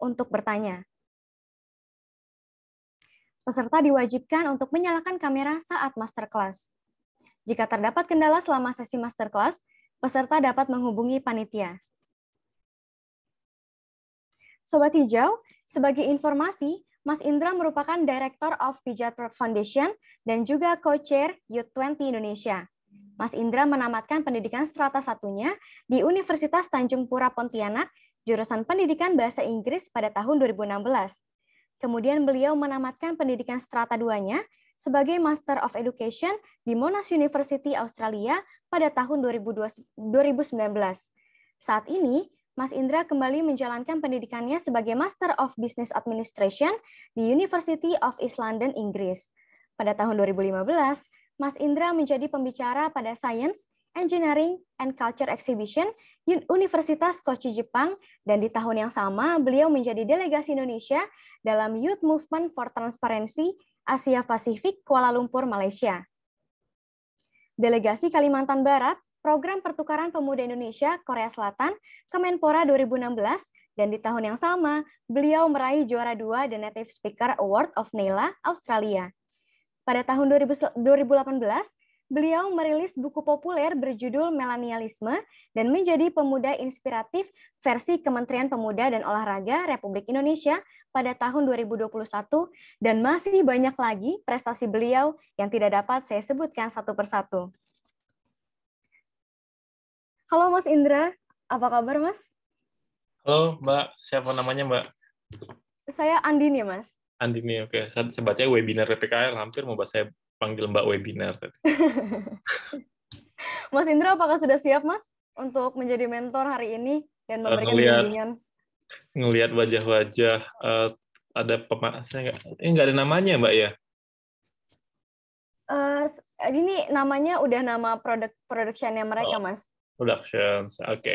untuk bertanya. Peserta diwajibkan untuk menyalakan kamera saat masterclass. Jika terdapat kendala selama sesi masterclass, peserta dapat menghubungi panitia. Sobat Hijau, sebagai informasi, Mas Indra merupakan Director of Pijat Foundation dan juga Co-Chair Youth 20 Indonesia. Mas Indra menamatkan pendidikan strata satunya di Universitas Tanjung Pura Pontianak, jurusan Pendidikan Bahasa Inggris pada tahun 2016. Kemudian beliau menamatkan pendidikan strata 2-nya sebagai Master of Education di Monash University Australia pada tahun 2019. Saat ini, Mas Indra kembali menjalankan pendidikannya sebagai Master of Business Administration di University of East London, Inggris. Pada tahun 2015, Mas Indra menjadi pembicara pada Science, Engineering, and Culture Exhibition Universitas Kochi, Jepang, dan di tahun yang sama beliau menjadi delegasi Indonesia dalam Youth Movement for Transparency Asia Pasifik Kuala Lumpur, Malaysia. Delegasi Kalimantan Barat, Program Pertukaran Pemuda Indonesia Korea Selatan, Kemenpora 2016, dan di tahun yang sama, beliau meraih juara 2 The Native Speaker Award of NELA, Australia. Pada tahun 2018, beliau merilis buku populer berjudul Milenialisme dan menjadi pemuda inspiratif versi Kementerian Pemuda dan Olahraga Republik Indonesia pada tahun 2021, dan masih banyak lagi prestasi beliau yang tidak dapat saya sebutkan satu persatu. Halo Mas Indra, apa kabar Mas? Halo Mbak, siapa namanya Mbak? Saya Andini Mas. Andini, oke. Saya baca webinar PPKL, hampir mau saya panggil Mbak webinar. Mas Indra, apakah sudah siap Mas untuk menjadi mentor hari ini dan memberikan bimbingan? Ngelihat wajah-wajah, ada saya nggak ada namanya Mbak ya? Ini namanya udah nama production-nya mereka Mas. Productions, oke.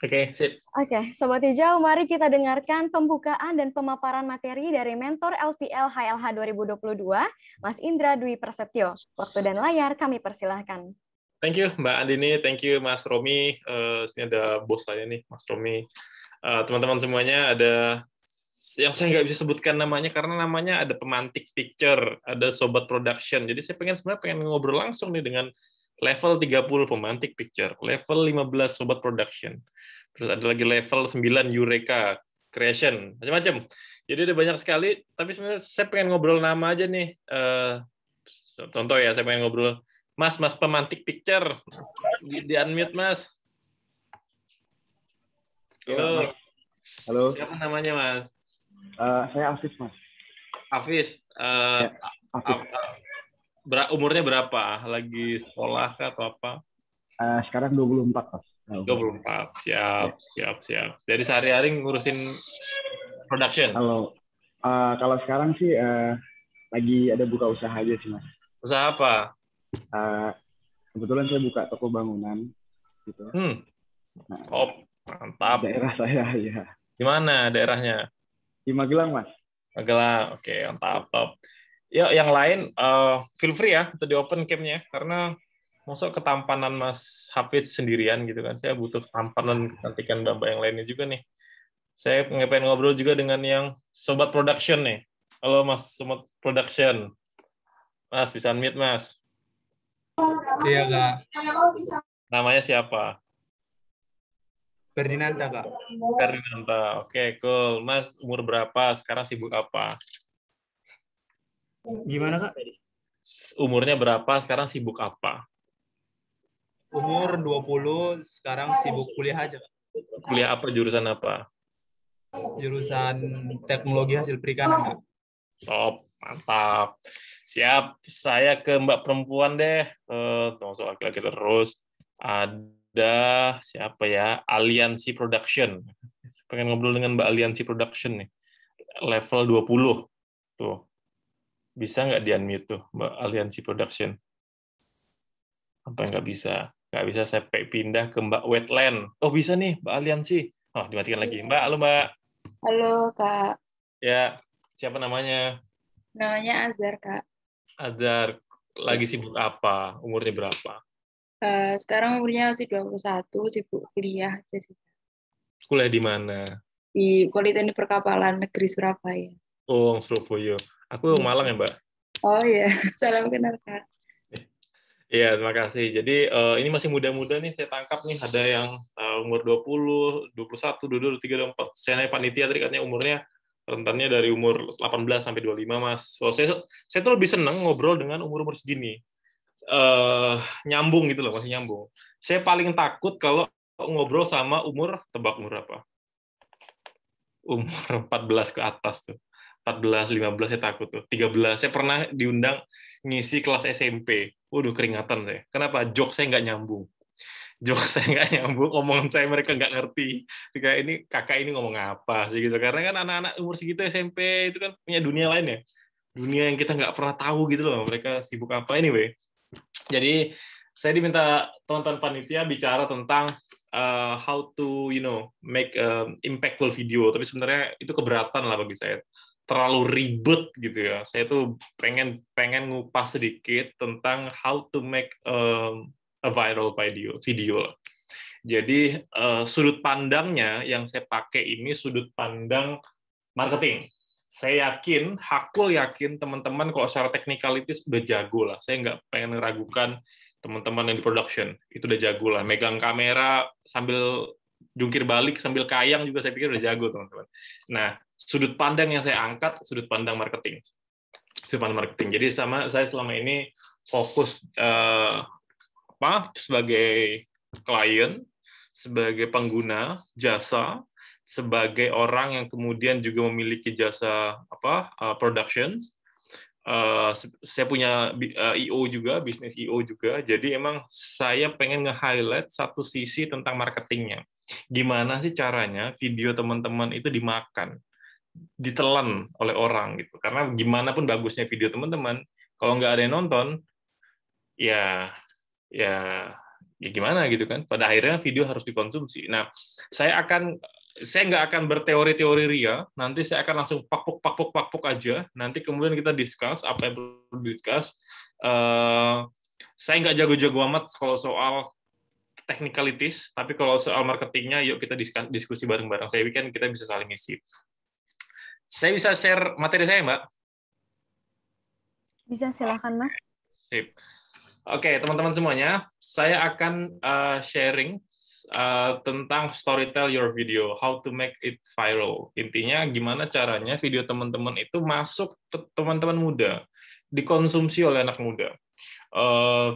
Oke, sip. Oke, Sobat Hijau, mari kita dengarkan pembukaan dan pemaparan materi dari mentor LVL HLH 2022, Mas Indra Dwi Prasetyo. Waktu dan layar kami persilahkan. Thank you Mbak Andini, thank you Mas Romi. Sini ada bos saya nih, Mas Romi. Teman-teman semuanya, ada yang saya nggak bisa sebutkan namanya karena namanya ada pemantik picture, ada sobat production. Jadi saya sebenarnya pengen ngobrol langsung nih dengan level 30 pemantik picture, level 15 sobat production. Terus ada lagi level 9 Eureka Creation, macam-macam. Jadi ada banyak sekali, tapi sebenarnya saya pengen ngobrol nama aja nih. Contoh ya, saya pengen ngobrol, Mas pemantik picture, di unmute Mas. Halo. Halo. Siapa namanya Mas? Saya Afis Mas. Afis. Umurnya berapa? Lagi sekolah kah atau apa? Sekarang 24 Mas. 24, siap. Dari sehari-hari ngurusin production? Kalau sekarang sih lagi ada buka usaha aja sih Mas. Usaha apa? Kebetulan saya buka toko bangunan gitu. Mantap. Daerah saya ya. Di mana daerahnya? Di Magelang Mas. Magelang, oke, mantap, top. Ya, yang lain feel free ya untuk di open cam-nya, karena masuk ketampanan Mas Hafiz sendirian gitu kan. Saya butuh ketampanan kecantikan mbak-mbak yang lainnya juga nih. Saya pengen ngobrol juga dengan yang sobat production nih. Halo Mas sobat production. Mas bisa unmute Mas? Iya Kak. Namanya siapa? Ferdinanda Kak. Ferdinanda. Oke, cool. Mas umur berapa? Sekarang sibuk apa? Gimana Kak? Umurnya berapa? Sekarang sibuk apa? Umur 20, sekarang sibuk kuliah aja Kak. Kuliah apa? Jurusan apa? Jurusan teknologi hasil perikanan Kak. Top, mantap. Siap, saya ke Mbak perempuan deh. Termasuk laki-laki terus. Ada siapa ya? Aliansi Production. Pengen ngobrol dengan Mbak Aliansi Production nih. Level 20. Tuh. Bisa nggak di-unmute tuh, Mbak Aliansi Production? Apa nggak bisa? Nggak bisa, saya pindah ke Mbak Wetland. Oh, bisa nih, Mbak Aliansi. Oh, dimatikan lagi. Mbak, halo Mbak. Halo Kak. Ya, siapa namanya? Namanya Azhar Kak. Azhar, lagi sibuk apa? Umurnya berapa? Sekarang umurnya masih 21, sibuk kuliah aja sih. Kuliah di mana? di Politeknik Perkapalan Negeri Surabaya. Oh, Surabaya. Aku Iya. Malang ya, Mbak. Oh iya, salam kenal Kak. Iya, terima kasih. Jadi ini masih muda-muda nih saya tangkap nih, ada yang umur 20, 21, 22, 23, 24. Saya nanya panitia tadi katanya umurnya rentannya dari umur 18 sampai 25, Mas. So, saya tuh lebih seneng ngobrol dengan umur-umur segini. Nyambung gitu loh, masih nyambung. Saya paling takut kalau ngobrol sama tebak umur apa? Umur 14 ke atas tuh. 14, 15 saya takut tuh. 13, saya pernah diundang ngisi kelas SMP. Waduh, keringatan saya. Kenapa? Jok saya nggak nyambung. Jok saya nggak nyambung, omongan saya mereka nggak ngerti. Kayak ini, kakak ini ngomong apa sih gitu. Karena kan anak-anak umur segitu SMP itu kan punya dunia lain ya. Dunia yang kita nggak pernah tahu gitu loh. Mereka sibuk apa anyway. Jadi saya diminta teman-teman panitia bicara tentang how to make impactful video, tapi sebenarnya itu keberatan lah bagi saya, terlalu ribet gitu ya. Saya tuh pengen ngupas sedikit tentang how to make a viral video. Jadi sudut pandangnya yang saya pakai ini sudut pandang marketing. Saya yakin, Hakul yakin teman-teman kalau secara technicalities udah jago lah. Saya nggak pengen meragukan teman-teman yang di production, itu udah jago lah. Megang kamera sambil jungkir balik, sambil kayang juga saya pikir udah jago, teman-teman. Nah, sudut pandang yang saya angkat, sudut pandang marketing. Sudut pandang marketing. Jadi saya selama ini fokus sebagai klien, sebagai pengguna jasa, sebagai orang yang kemudian juga memiliki jasa productions. Saya punya IO juga, bisnis IO juga. Jadi emang saya pengen nge-highlight satu sisi tentang marketingnya. Gimana sih caranya video teman-teman itu dimakan, ditelan oleh orang gitu. Karena gimana pun bagusnya video teman-teman, kalau nggak ada yang nonton, ya gimana gitu kan. Pada akhirnya video harus dikonsumsi. Nah, saya nggak akan berteori-teori ria, nanti saya akan langsung pakpuk aja, nanti kemudian kita discuss apa yang perlu discuss. Saya nggak jago-jago amat kalau soal technicalities, tapi kalau soal marketingnya, yuk kita diskusi bareng-bareng. Saya pikir kita bisa saling isi. Saya bisa share materi saya, Mbak? Bisa, silakan Mas. Sip. Oke, teman-teman semuanya, saya akan sharing tentang storytell your video, how to make it viral. Intinya gimana caranya video teman-teman itu masuk ke teman-teman muda, dikonsumsi oleh anak muda.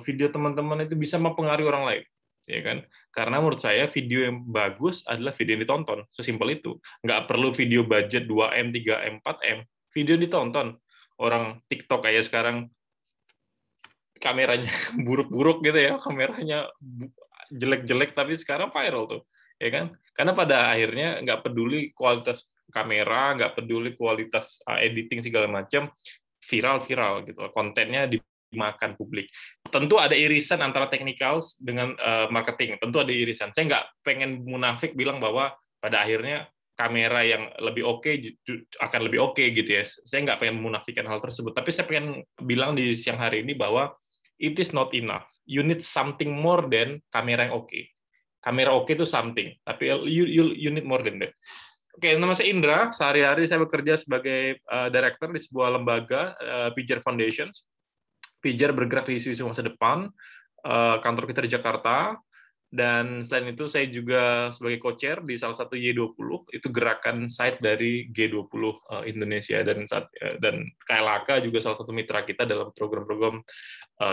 Video teman-teman itu bisa mempengaruhi orang lain, ya kan? Karena menurut saya video yang bagus adalah video yang ditonton, sesimpel itu. Nggak perlu video budget 2M, 3M, 4M, video ditonton. Orang TikTok kayak sekarang kameranya buruk-buruk gitu ya, kameranya jelek-jelek, tapi sekarang viral tuh, ya kan? Karena pada akhirnya nggak peduli kualitas kamera, nggak peduli kualitas editing segala macam, viral gitu, kontennya dimakan publik. Tentu ada irisan antara technicals dengan marketing, tentu ada irisan. Saya nggak pengen munafik bilang bahwa pada akhirnya kamera yang lebih oke akan lebih oke gitu ya. Saya nggak pengen memunafikan hal tersebut, tapi saya pengen bilang di siang hari ini bahwa it is not enough. You need something more than kamera yang oke. Kamera oke itu something, tapi you need more than that. Oke, nama saya Indra. Sehari-hari saya bekerja sebagai director di sebuah lembaga, Pijar Foundation. Pijar bergerak di isu-isu masa depan. Kantor kita di Jakarta. Dan selain itu saya juga sebagai co-chair di salah satu Y20, itu gerakan site dari G20 Indonesia, dan KLAK juga salah satu mitra kita dalam program-program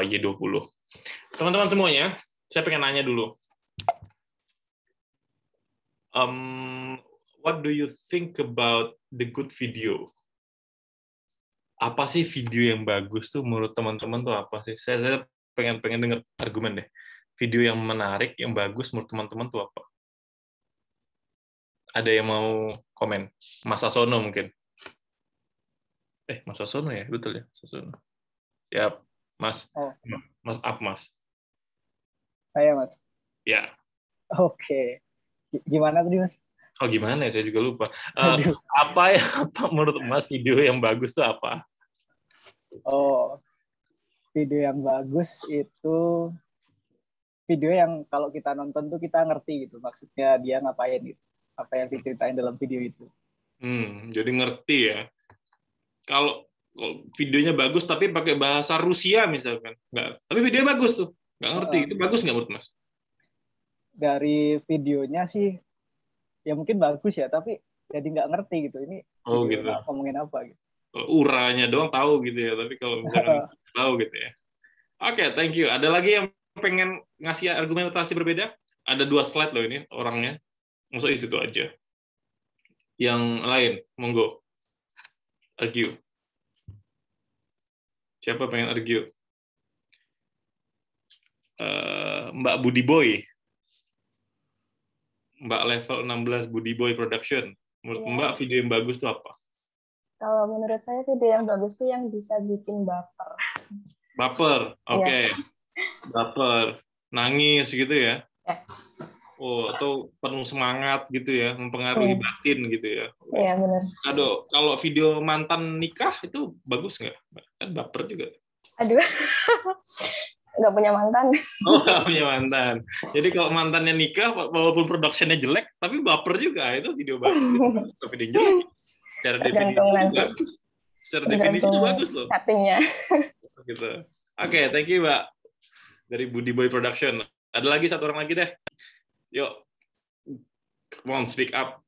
Y20. Teman-teman semuanya, saya pengen nanya dulu. What do you think about the good video? Apa sih video yang bagus tuh menurut teman-teman tuh apa sih? Saya pengen dengar argumen deh. Video yang menarik, yang bagus menurut teman-teman tuh apa? Ada yang mau komen? Mas Sasono mungkin. Mas Sasono ya, betul ya, Sasono. Siap, Mas. Oh. Mas up, Mas. Saya, Mas. Ya. Oke. Gimana tadi, Mas? Oh, gimana ya? Saya juga lupa. Apa menurut Mas video yang bagus tuh apa? Oh, video yang bagus itu video yang kalau kita nonton tuh kita ngerti gitu, maksudnya dia ngapain gitu. apa yang diceritain dalam video itu. Jadi ngerti ya. Kalau videonya bagus tapi pakai bahasa Rusia misalkan, nggak. Tapi videonya bagus tuh, nggak ngerti. Itu bagus nggak menurut Mas? Dari videonya sih, ya mungkin bagus ya, tapi jadi nggak ngerti gitu. Ini gitu. Ngomongin apa gitu. Uranya doang tahu gitu ya, tapi kalau misalkan tahu gitu ya. Oke, thank you. Ada lagi yang pengen ngasih argumentasi berbeda? Ada 2 slide loh ini orangnya. Maksud itu aja. Yang lain, monggo. Argue. Siapa pengen argue? Mbak Budi Boy. Mbak level 16 Budi Boy Production. Menurut Mbak, video yang bagus itu apa? Kalau menurut saya video yang bagus tuh yang bisa bikin baper. Baper, oke. Baper, nangis gitu ya? Atau penuh semangat gitu ya, mempengaruhi batin gitu ya? Iya, benar. Aduh, kalau video mantan nikah itu bagus nggak? Kan baper juga. Aduh, nggak punya mantan. Nggak punya mantan. Jadi kalau mantannya nikah, walaupun produksinya jelek, tapi baper juga. Itu video bagus. Video jelek. Secara definisi itu bagus loh. Settingnya. Gitu. Oke, thank you, Mbak. Dari Budi Boy Production. Ada lagi satu orang lagi deh. Yuk. Come on, speak up.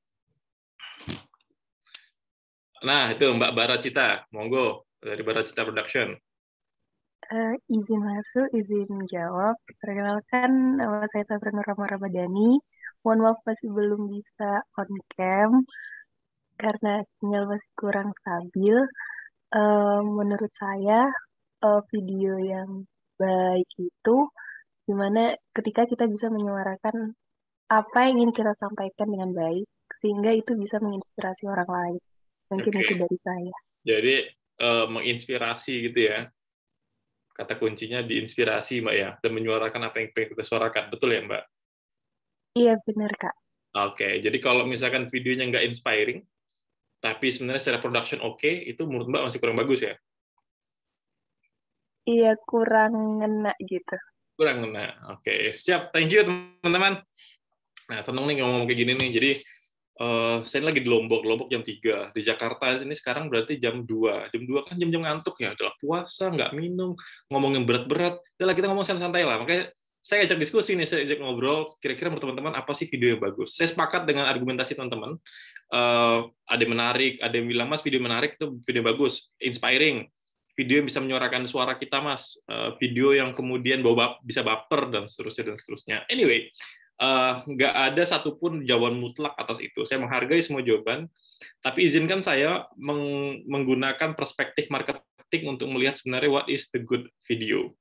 Nah, itu Mbak Baracita. Monggo. Dari Baracita Production. Izin masuk, izin jawab. Perkenalkan, nama saya Safrina Ramadhani. Mohon maaf masih belum bisa on cam karena sinyal masih kurang stabil. Menurut saya, video yang baik itu dimana ketika kita bisa menyuarakan apa yang ingin kita sampaikan dengan baik, sehingga itu bisa menginspirasi orang lain. Mungkin itu dari saya. Jadi, menginspirasi gitu ya. Kata kuncinya diinspirasi, Mbak ya, dan menyuarakan apa yang pengen kita suarakan. Betul ya, Mbak? Iya, benar, Kak. Oke, jadi kalau misalkan videonya nggak inspiring, tapi sebenarnya secara production oke, itu menurut Mbak masih kurang bagus ya? Iya, kurang ngena gitu. Kurang ngena. Oke, siap. Thank you, teman-teman. Nah, seneng nih ngomong kayak gini nih. Jadi, saya lagi di Lombok jam 3. Di Jakarta ini sekarang berarti jam 2. Jam 2 kan jam-jam ngantuk ya. Udah puasa, nggak minum, ngomongin berat-berat. Udah kita ngomong santai-santai lah. Makanya saya ajak diskusi nih, saya ajak ngobrol. Kira-kira menurut teman-teman apa sih video yang bagus? Saya sepakat dengan argumentasi teman-teman. Ada yang menarik, ada yang bilang, Mas, video menarik itu video bagus, inspiring. Video yang bisa menyuarakan suara kita, Mas. Video yang kemudian bisa baper, dan seterusnya. Anyway, nggak ada satupun jawaban mutlak atas itu. Saya menghargai semua jawaban, tapi izinkan saya menggunakan perspektif marketing untuk melihat sebenarnya what is the good video.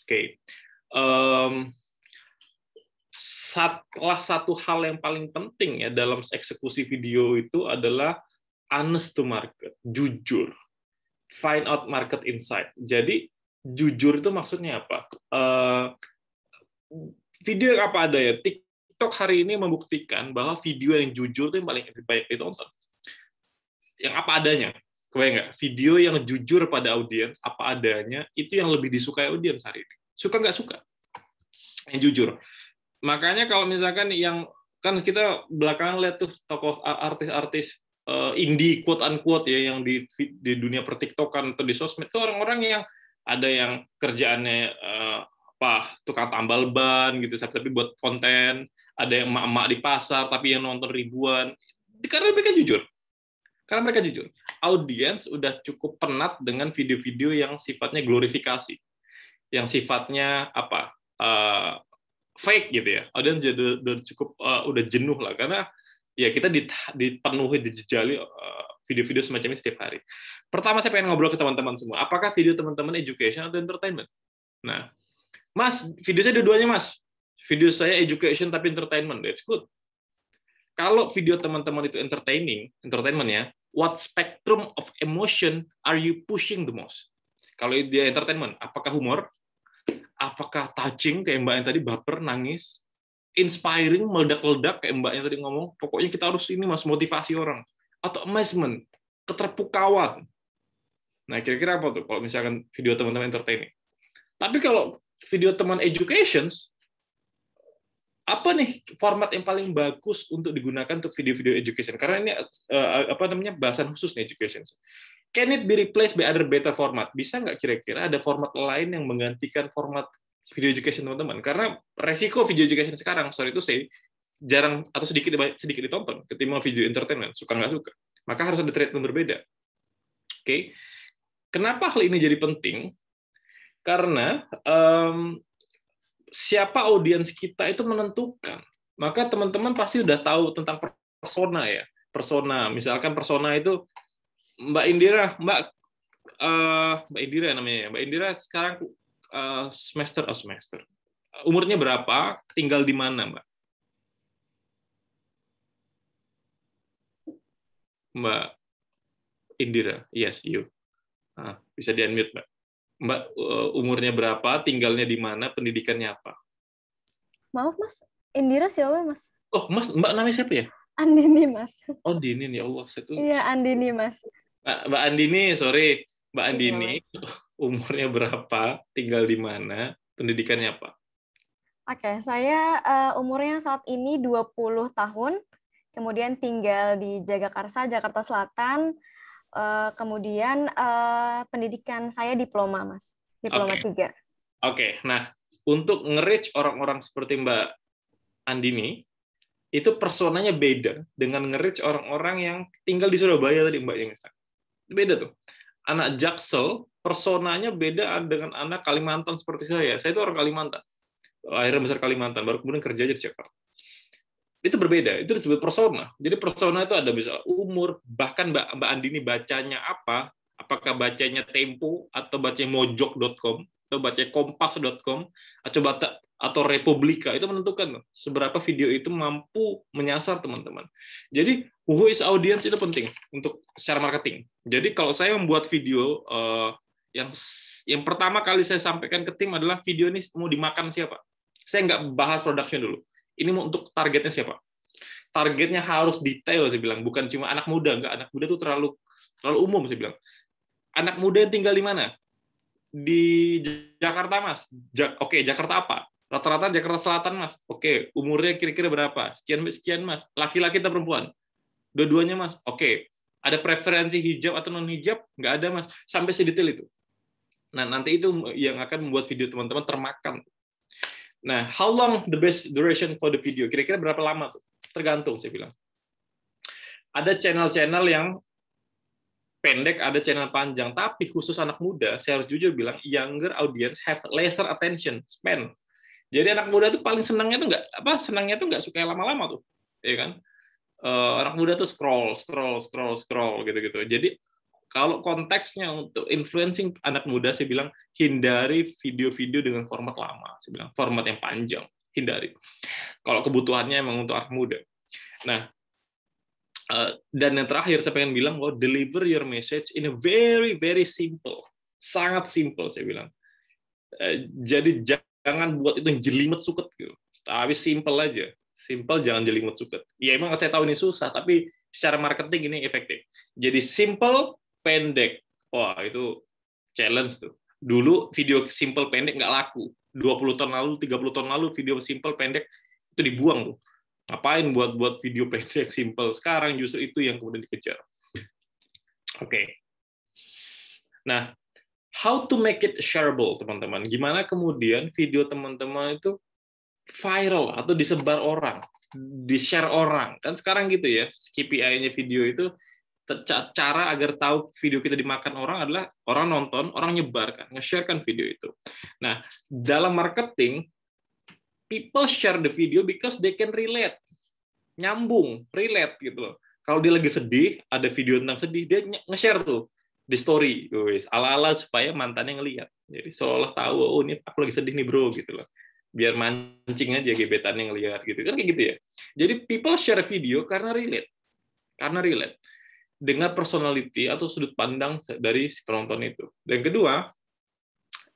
Oke. Salah satu hal yang paling penting ya dalam eksekusi video itu adalah honest to market, jujur. Find out market insight. Jadi jujur itu maksudnya apa? Video yang apa ada ya? TikTok hari ini membuktikan bahwa video yang jujur itu yang paling baik ditonton. Yang apa adanya. Kebayang nggak? Video yang jujur pada audiens, apa adanya, itu yang lebih disukai audiens hari ini. Suka nggak suka? Yang jujur. Makanya kalau misalkan yang kan kita belakangan lihat tuh tokoh artis-artis indie quote unquote ya yang di dunia pertiktokan atau di sosmed itu orang-orang yang ada yang kerjaannya tukang tambal ban gitu tapi buat konten, ada yang emak-emak di pasar tapi yang nonton ribuan karena mereka jujur. Karena mereka jujur. Audiens udah cukup penat dengan video-video yang sifatnya glorifikasi. Yang sifatnya fake gitu ya. Audiens udah cukup udah jenuh lah karena ya kita dipenuhi, dijejali video-video semacam ini setiap hari. Pertama saya pengen ngobrol ke teman-teman semua. Apakah video teman-teman education atau entertainment? Nah, Mas, video saya dua-duanya, Mas. Video saya education tapi entertainment. That's good. Kalau video teman-teman itu entertainment ya, what spectrum of emotion are you pushing the most? Kalau dia entertainment, apakah humor? Apakah touching kayak Mbak yang tadi baper, nangis? Inspiring, meledak-ledak kayak Mbaknya tadi ngomong, pokoknya kita harus ini Mas motivasi orang. Atau amazement, keterpukauan. Nah, kira-kira apa tuh kalau misalkan video teman-teman entertaining? Tapi kalau video teman education, apa nih format yang paling bagus untuk digunakan untuk video-video education? Karena ini bahasan khusus nih education. Can it be replaced by other better format? Bisa nggak kira-kira ada format lain yang menggantikan format video education teman-teman? Karena resiko video education sekarang, sorry itu saya jarang atau sedikit ditonton ketimbang video entertainment, suka nggak suka. Maka harus ada treatment berbeda. Oke. Kenapa hal ini jadi penting? Karena siapa audiens kita itu menentukan. Maka teman-teman pasti udah tahu tentang persona ya. Persona, misalkan persona itu Mbak Indira namanya. Mbak Indira sekarang semester. Umurnya berapa? Tinggal di mana, Mbak? Mbak Indira, yes, you. Bisa di-unmute, Mbak. Mbak, umurnya berapa? Tinggalnya di mana? Pendidikannya apa? Maaf, Mas. Indira siapa, Mas? Oh, Mas, Mbak namanya siapa ya? Andini, Mas. Oh, Andini, ya Allah. Iya, Andini, Mas. Mbak Andini, sorry. Mbak Andini, Iya, umurnya berapa? Tinggal di mana? Pendidikannya apa? Oke, saya umurnya saat ini 20 tahun. Kemudian tinggal di Jagakarsa, Jakarta Selatan. Kemudian pendidikan saya diploma, Mas. Diploma 3. Oke, nah untuk nge-reach orang-orang seperti Mbak Andini, itu personanya beda dengan nge-reach orang-orang yang tinggal di Surabaya tadi, Mbak. Beda tuh. Anak Jaksel, personanya beda dengan anak Kalimantan seperti saya. Saya itu orang Kalimantan. Akhirnya besar Kalimantan, baru kemudian kerja aja di Jakarta. Itu berbeda, itu disebut persona. Jadi persona itu ada misalnya umur, bahkan Mbak Andini bacanya apa, apakah bacanya Tempo, atau bacanya mojok.com, atau bacanya kompas.com, atau Republika, itu menentukan seberapa video itu mampu menyasar teman-teman. Jadi, who is audience itu penting untuk secara marketing. Jadi, kalau saya membuat video, yang pertama kali saya sampaikan ke tim adalah video ini mau dimakan siapa. Saya nggak bahas production dulu. Ini mau untuk targetnya siapa? Targetnya harus detail, saya bilang. Bukan cuma anak muda. Enggak, anak muda itu terlalu umum, saya bilang. Anak muda yang tinggal di mana? Di Jakarta, Mas. Oke, Jakarta apa? Rata-rata Jakarta Selatan, Mas. Oke, umurnya kira-kira berapa? Sekian, Mas. Laki-laki atau perempuan? Dua-duanya, Mas. Oke. Ada preferensi hijab atau non-hijab? Nggak ada, Mas. Sampai sedetail itu. Nah, nanti itu yang akan membuat video teman-teman termakan. Nah, how long the best duration for the video? Kira-kira berapa lama tuh? Tergantung, saya bilang. Ada channel-channel yang pendek, ada channel panjang. Tapi khusus anak muda, saya harus jujur bilang, younger audience have lesser attention span. Jadi anak muda tuh paling senangnya tuh nggak suka yang lama-lama tuh, ya kan? Anak muda tuh scroll gitu-gitu. Jadi kalau konteksnya untuk influencing anak muda, saya bilang hindari video-video dengan format lama. Saya bilang format yang panjang, hindari. Kalau kebutuhannya emang untuk anak muda. Nah, dan yang terakhir saya pengen bilang, deliver your message in a very, very simple. Sangat simple, saya bilang. Jadi jangan buat itu yang jelimet suket. Gitu. Tapi simple aja. Simple, jangan jelimet suket. Ya emang saya tahu ini susah, tapi secara marketing ini efektif. Jadi simple, pendek. Wah, itu challenge tuh. Dulu video simple pendek nggak laku. 20 tahun lalu, 30 tahun lalu video simple pendek itu dibuang tuh. Ngapain buat video pendek simple? Sekarang justru itu yang kemudian dikejar. Oke. Nah, how to make it shareable, teman-teman? Gimana kemudian video teman-teman itu viral atau disebar orang, di-share orang. Kan sekarang gitu ya, KPI-nya video itu cara agar tahu video kita dimakan orang adalah orang nonton, orang nyebar kan, nge-share kan video itu. Nah, dalam marketing, people share the video because they can relate, nyambung, relate gitu loh. Kalau dia lagi sedih, ada video tentang sedih, dia nge-share tuh di story, ala-ala supaya mantannya ngelihat. Jadi seolah tahu, oh ini aku lagi sedih nih bro gitu loh. Biar mancing aja gebetannya ngelihat gitu kan, kayak gitu ya. Jadi people share video karena relate. Dengan personality atau sudut pandang dari si penonton itu. Dan kedua,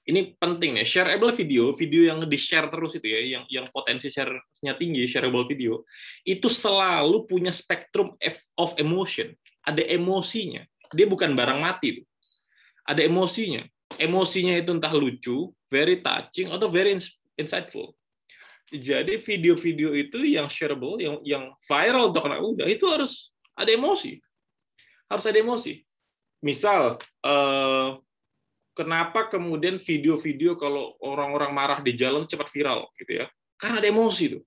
ini penting nih, shareable video yang di-share terus itu ya, yang potensi share-nya tinggi, shareable video, itu selalu punya spektrum of emotion. Ada emosinya. Dia bukan barang mati tuh. Ada emosinya. Emosinya itu entah lucu, very touching, atau very insightful. Jadi video-video itu yang shareable, yang viral untuk anak muda itu harus ada emosi. Harus ada emosi. Misal, kenapa kemudian video-video kalau orang-orang marah di jalan cepat viral gitu ya? Karena ada emosi tuh.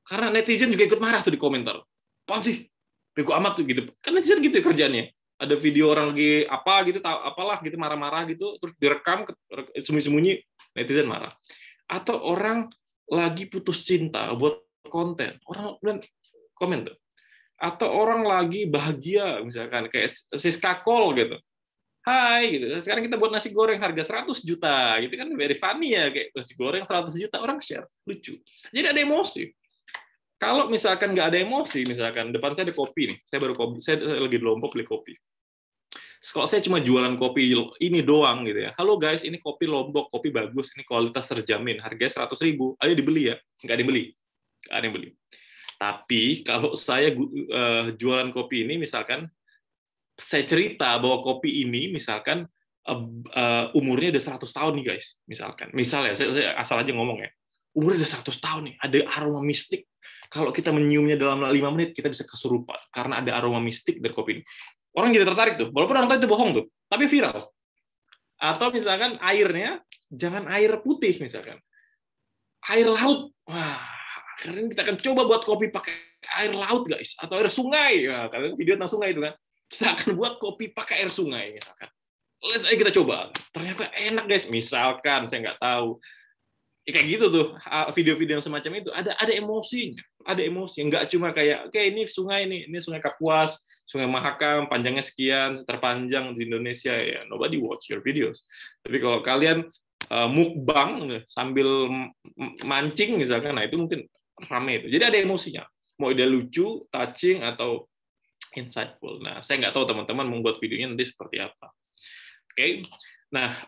Karena netizen juga ikut marah tuh di komentar. Apaan sih? Bego amat tuh gitu. Kan netizen gitu ya kerjanya. Ada video orang lagi apa gitu, apalah gitu marah-marah gitu, terus direkam sembunyi-sembunyi, netizen marah. Atau orang lagi putus cinta buat konten, orang kemudian komen tuh. Atau orang lagi bahagia misalkan kayak Siska Call gitu. Hai gitu. Sekarang kita buat nasi goreng harga 100 juta gitu kan, very funny ya, kayak nasi goreng 100 juta orang share, lucu. Jadi ada emosi. Kalau misalkan nggak ada emosi, misalkan depan saya ada kopi nih, saya lagi di Lombok beli kopi. Kalau saya cuma jualan kopi ini doang gitu ya, halo guys, ini kopi Lombok, kopi bagus, ini kualitas terjamin, harganya 100.000, ayo dibeli ya, nggak dibeli, nggak ada yang beli. Tapi kalau saya jualan kopi ini, misalkan saya cerita bahwa kopi ini, misalkan umurnya udah 100 tahun nih guys, misalnya, saya asal aja ngomong ya, umurnya udah 100 tahun nih, ada aroma mistik. Kalau kita menyiumnya dalam 5 menit, kita bisa kesurupan karena ada aroma mistik dari kopi ini. Orang jadi tertarik tuh, walaupun orang tahu itu bohong tuh, tapi viral. Atau misalkan airnya, jangan air putih misalkan. Air laut. Wah, karena kita akan coba buat kopi pakai air laut guys, atau air sungai. Nah, karena video tentang sungai itu kan. Kita akan buat kopi pakai air sungai misalkan. Let's kita coba. Ternyata enak guys. Misalkan saya nggak tahu. Kayak gitu tuh, video-video yang semacam itu ada emosinya, ada emosi. Nggak cuma kayak, oke ini sungai nih, ini sungai Kapuas, sungai Mahakam, panjangnya sekian, terpanjang di Indonesia ya. Nobody watch your videos. Tapi kalau kalian mukbang sambil mancing misalkan, nah itu mungkin rame itu. Jadi ada emosinya. Mau dia lucu, touching atau insightful. Nah saya nggak tahu teman-teman membuat videonya nanti seperti apa. Oke. Nah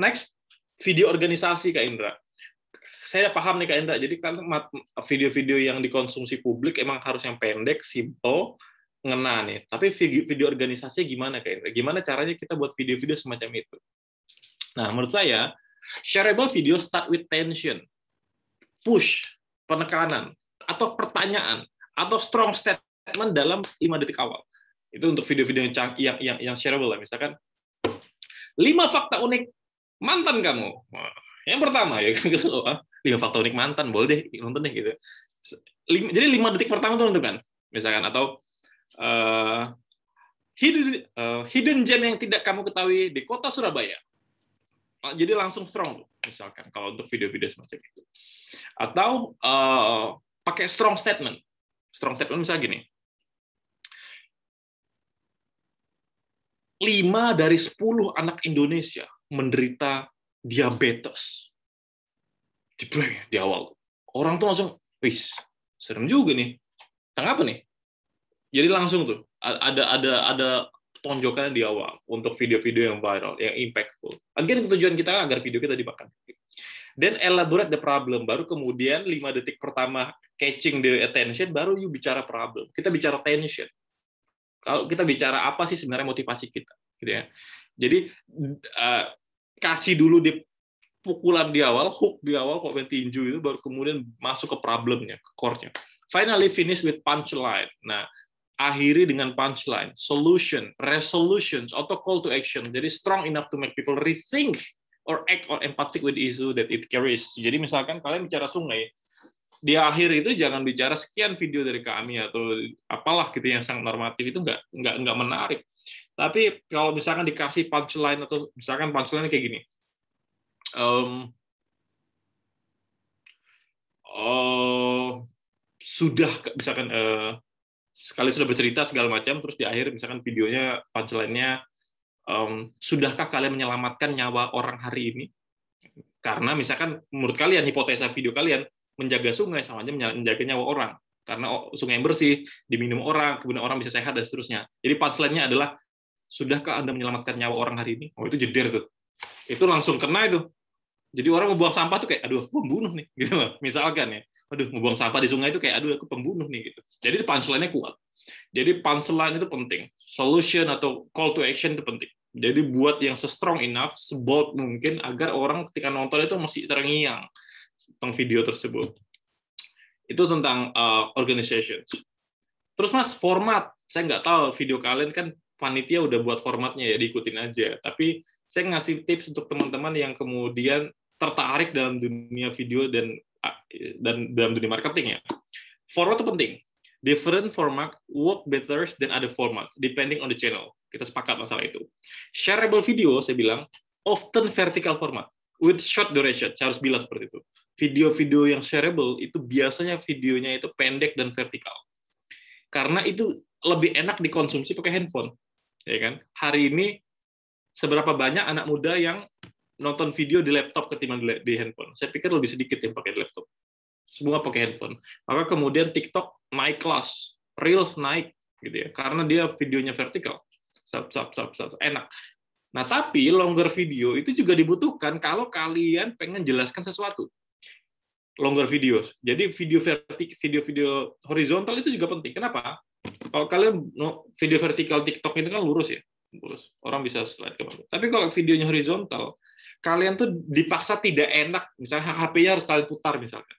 next video organisasi Kak Indra. Saya paham nih Kak Indra, jadi kan video-video yang dikonsumsi publik emang harus yang pendek, simple, ngena nih. Tapi video organisasi gimana Kak Indra? Gimana caranya kita buat video-video semacam itu? Nah, menurut saya, shareable video start with tension, push, penekanan, atau pertanyaan, atau strong statement dalam 5 detik awal. Itu untuk video-video yang shareable lah. Misalkan, 5 fakta unik mantan kamu. Yang pertama ya kan gitu, 5 fakta unik mantan, boleh deh nonton deh gitu. Jadi 5 detik pertama tuh menentukan, misalkan, atau hidden gem yang tidak kamu ketahui di kota Surabaya. Jadi langsung strong tuh, misalkan kalau untuk video-video semacam itu. Atau pakai strong statement. Strong statement misalnya gini. 5 dari 10 anak Indonesia menderita diabetes. Di awal. Orang tuh langsung, wis, serem juga nih. Tentang apa nih? Jadi langsung tuh ada tonjokannya di awal untuk video-video yang viral, yang impactful. Again, tujuan kita agar video kita dimakan. Dan elaborate the problem. Baru kemudian 5 detik pertama catching the attention, baru you bicara problem. Kita bicara tension. Kalau kita bicara apa sih sebenarnya motivasi kita, gitu ya. Jadi kasih dulu di pukulan di awal, hook di awal, kok tinju itu, baru kemudian masuk ke problemnya, ke core-nya. Finally finish with punchline. Nah, akhiri dengan punchline, solution, resolutions, atau call to action. Jadi strong enough to make people rethink or act or empathic with issue that it carries. Jadi misalkan kalian bicara sungai, di akhir itu jangan bicara sekian video dari kami atau apalah gitu yang sangat normatif, itu nggak menarik. Tapi kalau misalkan dikasih punchline, atau misalkan punchline kayak gini, sudah misalkan sekali sudah bercerita segala macam, terus di akhir misalkan videonya punchline-nya, sudahkah kalian menyelamatkan nyawa orang hari ini? Karena misalkan menurut kalian, hipotesa video kalian, menjaga sungai sama aja menjaga nyawa orang, karena sungai yang bersih diminum orang, kemudian orang bisa sehat dan seterusnya. Jadi punchline-nya adalah, sudahkah Anda menyelamatkan nyawa orang hari ini? Oh, itu jeder tuh. Itu langsung kena itu. Jadi orang membuang sampah tuh kayak, aduh, pembunuh nih, gitu loh. Misalkan ya, aduh, membuang sampah di sungai itu kayak, aduh, aku pembunuh nih, gitu. Jadi punchline-nya kuat. Jadi punchline itu penting. Solution atau call to action itu penting. Jadi buat yang se-strong enough, sebold mungkin, agar orang ketika nonton itu masih terngiang. tentang video tersebut. Itu tentang organization. Terus Mas, format. Saya nggak tahu video kalian kan panitia udah buat formatnya ya, diikutin aja. Tapi saya ngasih tips untuk teman-teman yang kemudian tertarik dalam dunia video dan dalam dunia marketing ya. Format itu penting. Different format work better than other format, depending on the channel. Kita sepakat masalah itu. Shareable video, saya bilang, often vertical format, with short duration. Saya harus bilang seperti itu. Video-video yang shareable, itu biasanya videonya itu pendek dan vertikal. Karena itu lebih enak dikonsumsi pakai handphone. Ya kan? Hari ini, seberapa banyak anak muda yang nonton video di laptop ketimbang di handphone? Saya pikir lebih sedikit yang pakai laptop. Semua pakai handphone. Maka kemudian TikTok naik kelas, Reels naik, gitu ya, karena dia videonya vertikal, enak. Nah, tapi longer video itu juga dibutuhkan kalau kalian pengen jelaskan sesuatu. Longer videos. Jadi video horizontal itu juga penting. Kenapa? Kalau kalian video vertikal TikTok itu kan lurus ya, lurus. Orang bisa slide ke bawah. Tapi kalau videonya horizontal, kalian tuh dipaksa tidak enak. Misalnya HP-nya harus kalian putar misalkan.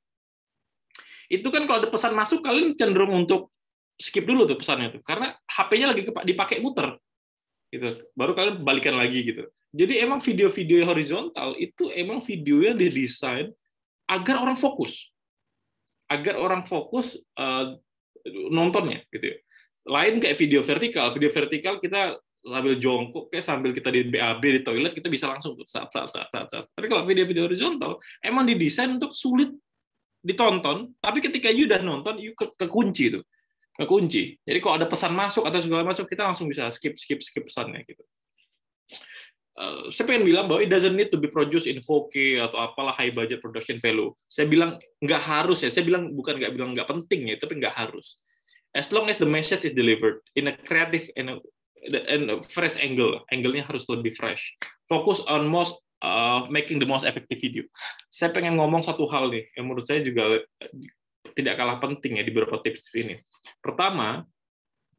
Itu kan kalau ada pesan masuk, kalian cenderung untuk skip dulu tuh pesannya tuh, karena HP-nya lagi dipakai muter, gitu. Baru kalian balikan lagi gitu. Jadi emang video-video horizontal itu emang video yang didesain agar orang fokus, nontonnya, gitu. Lain kayak video vertikal. Video vertikal kita sambil jongkok, kayak sambil kita di BAB di toilet kita bisa langsung tuh saat. Tapi kalau video-video horizontal emang didesain untuk sulit ditonton, tapi ketika you udah nonton, you kekunci itu, kekunci. Jadi kalau ada pesan masuk atau segala masuk, kita langsung bisa skip pesannya gitu. Saya pengen bilang bahwa it doesn't need to be produced in 4K atau apalah high budget production value. Saya bilang nggak harus ya. Saya bilang bukan nggak bilang nggak penting ya, tapi nggak harus. As long as the message is delivered in a creative and a fresh angle, angle-nya harus lebih fresh. Focus on making the most effective video. Saya pengen ngomong satu hal nih, yang menurut saya juga tidak kalah penting ya di beberapa tips ini. Pertama,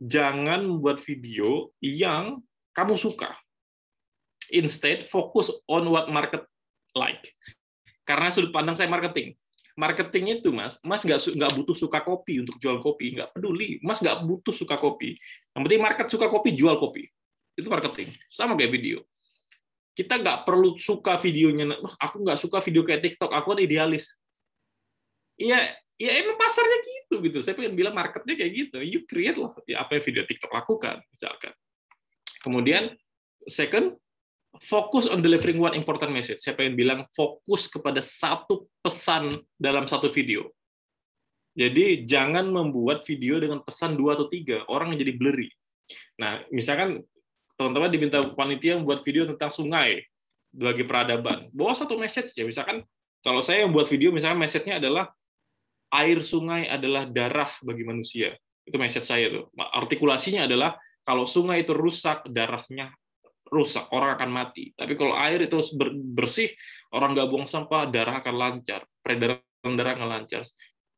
jangan membuat video yang kamu suka. Instead, focus on what market like. Karena sudut pandang saya marketing. Marketing itu, Mas nggak butuh suka kopi untuk jual kopi, nggak peduli. Mas nggak butuh suka kopi. Yang penting market suka kopi, jual kopi. Itu marketing. Sama kayak video. Kita nggak perlu suka videonya. Aku nggak suka video kayak TikTok. Aku kan idealis. Iya, ya emang pasarnya gitu. Saya pengen bilang marketnya kayak gitu. You create lah ya, apa yang video TikTok lakukan, misalkan. Kemudian, second, fokus on delivering one important message. Saya pengen bilang fokus kepada satu pesan dalam satu video. Jadi jangan membuat video dengan pesan 2 atau 3. Orang jadi blurry. Nah, misalkan teman-teman diminta panitia membuat video tentang sungai bagi peradaban. Bawa satu message ya. Misalkan kalau saya yang buat video, misalnya message-nya adalah air sungai adalah darah bagi manusia. Itu message saya tuh. Artikulasinya adalah kalau sungai itu rusak, darahnya rusak, orang akan mati. Tapi kalau air itu bersih, orang nggak buang sampah, darah akan lancar. Peredaran darah akan lancar.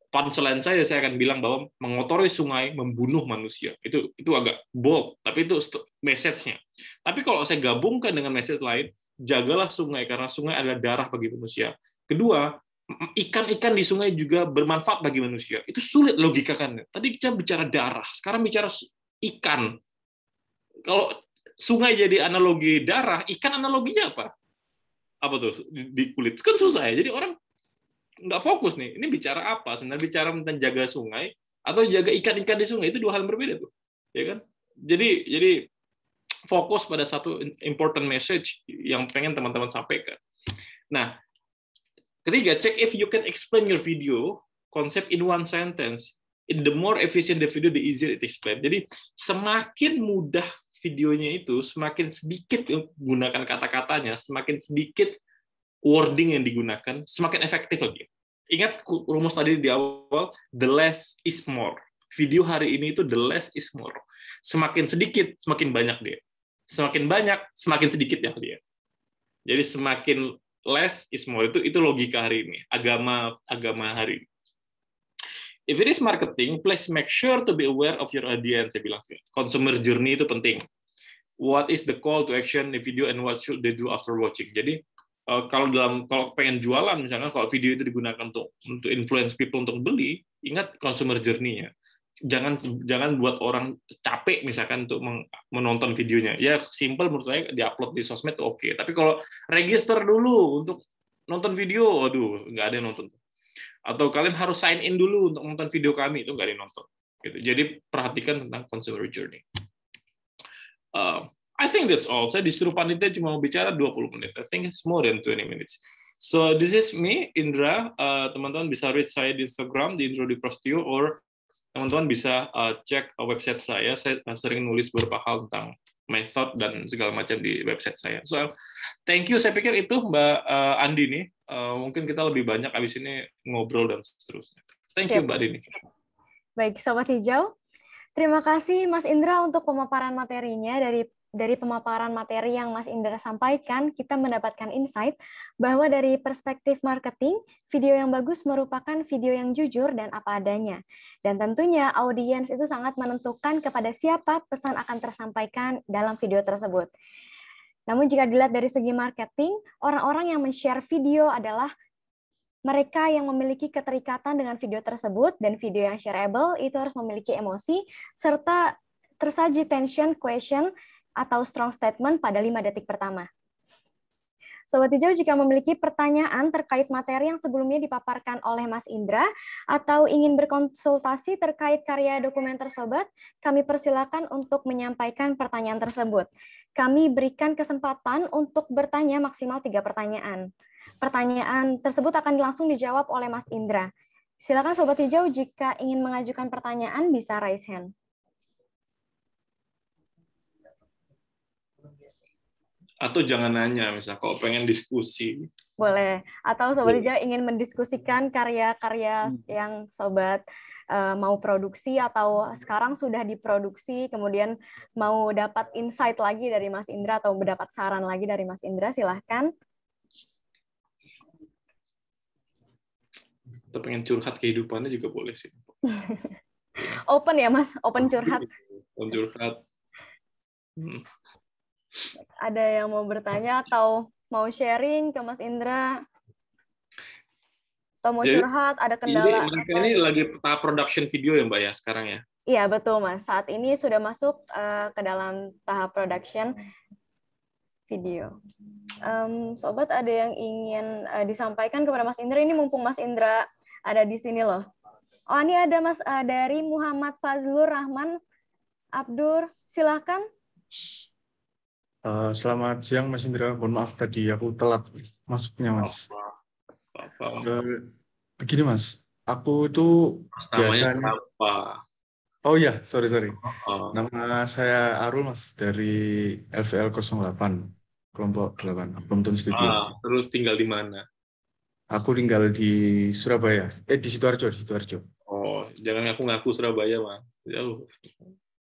Punchline saya akan bilang bahwa mengotori sungai membunuh manusia. Itu agak bold, tapi itu message-nya. Tapi kalau saya gabungkan dengan message lain, jagalah sungai karena sungai adalah darah bagi manusia. Kedua, ikan-ikan di sungai juga bermanfaat bagi manusia. Itu sulit logikakan. Tadi kita bicara darah, sekarang bicara ikan. Kalau sungai jadi analogi darah, ikan analoginya apa? Apa tuh di kulit? Kan susah ya. Jadi orang nggak fokus nih. Ini bicara apa? Sebenarnya bicara tentang jaga sungai atau jaga ikan-ikan di sungai, itu 2 hal yang berbeda tuh, ya kan? Jadi fokus pada satu important message yang pengen teman-teman sampaikan. Nah, ketiga, check if you can explain your video concept in one sentence. The more efficient the video, the easier it explain. Jadi semakin mudah videonya itu, semakin sedikit menggunakan kata-katanya, semakin sedikit wording yang digunakan, semakin efektif lagi. Ingat rumus tadi di awal, the less is more. Video hari ini itu the less is more. Semakin sedikit, semakin banyak dia. Semakin banyak, semakin sedikit ya dia. Jadi semakin less is more, itu logika hari ini, agama hari ini. If it is marketing, please make sure to be aware of your audience. Saya bilang, consumer journey itu penting. What is the call to action in the video and what should they do after watching? Jadi kalau pengen jualan misalkan, kalau video itu digunakan untuk influence people untuk beli, ingat consumer journey-nya. Jangan buat orang capek misalkan untuk menonton videonya. Ya simple menurut saya, diupload di sosmed oke. Tapi kalau register dulu untuk nonton video, aduh nggak ada yang nonton. Atau kalian harus sign in dulu untuk nonton video kami, itu nggak ada yang nonton. Gitu. Jadi perhatikan tentang consumer journey. I think that's all. Saya disuruh panitia cuma mau bicara 20 menit. I think it's more than 20 minutes. So this is me, Indra. Teman-teman bisa reach saya di Instagram, di Indra Dwi Prasetyo, or teman-teman bisa cek website saya. Saya sering nulis beberapa hal tentang method dan segala macam di website saya. So thank you. Saya pikir itu Mbak Andi nih. Mungkin kita lebih banyak abis ini ngobrol dan seterusnya. Thank you Mbak Dini. Baik, Sobat Hijau. Terima kasih Mas Indra untuk pemaparan materinya. Dari pemaparan materi yang Mas Indra sampaikan, kita mendapatkan insight bahwa dari perspektif marketing, video yang bagus merupakan video yang jujur dan apa adanya. Dan tentunya audiens itu sangat menentukan kepada siapa pesan akan tersampaikan dalam video tersebut. Namun jika dilihat dari segi marketing, orang-orang yang men-share video adalah mereka yang memiliki keterikatan dengan video tersebut, dan video yang shareable itu harus memiliki emosi, serta tersaji tension, question, atau strong statement pada 5 detik pertama. Sobat Hijau, jika memiliki pertanyaan terkait materi yang sebelumnya dipaparkan oleh Mas Indra, atau ingin berkonsultasi terkait karya dokumenter Sobat, kami persilakan untuk menyampaikan pertanyaan tersebut. Kami berikan kesempatan untuk bertanya maksimal 3 pertanyaan. Pertanyaan tersebut akan langsung dijawab oleh Mas Indra. Silakan Sobat Hijau, jika ingin mengajukan pertanyaan bisa raise hand. Atau jangan nanya, misalnya kalau pengen diskusi. Boleh. Atau Sobat Hijau ingin mendiskusikan karya-karya yang Sobat mau produksi atau sekarang sudah diproduksi, kemudian mau dapat insight lagi dari Mas Indra atau mendapat saran lagi dari Mas Indra, silahkan. Atau pengen curhat kehidupannya juga boleh sih. Open ya Mas, open curhat. Open curhat. Ada yang mau bertanya atau mau sharing ke Mas Indra? Atau mau curhat, ada kendala? Ini lagi tahap production video ya Mbak ya sekarang ya? Iya betul Mas, saat ini sudah masuk ke dalam tahap production video. Sobat, ada yang ingin disampaikan kepada Mas Indra? Ini mumpung Mas Indra ada di sini loh. Oh, ini ada Mas dari Muhammad Fazlur Rahman Abdur, silahkan. Selamat siang Mas Indra, mohon maaf tadi aku telat masuknya Mas. Begini Mas, aku itu biasanya... apa? Oh iya, sorry. Nama saya Arul Mas, dari LVL 08, kelompok 8, Brompton Studio. Terus tinggal di mana? Aku tinggal di Surabaya, di Sidoarjo. Oh, jangan ngaku Surabaya Mas. Jauh.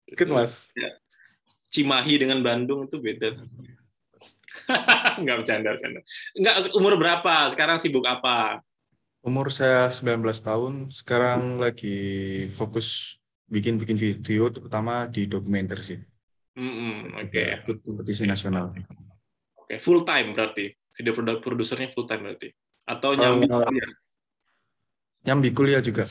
Ikut Mas. Ya. Cimahi dengan Bandung itu beda. Enggak bercanda. Enggak, umur berapa? Sekarang sibuk apa? Umur saya 19 tahun. Sekarang lagi fokus bikin video, terutama di dokumenter sih. Oke. Ikut kompetisi nasional. Oke, full time berarti. Video produsernya full time berarti. Atau nyambi kuliah? Nyambi kuliah juga.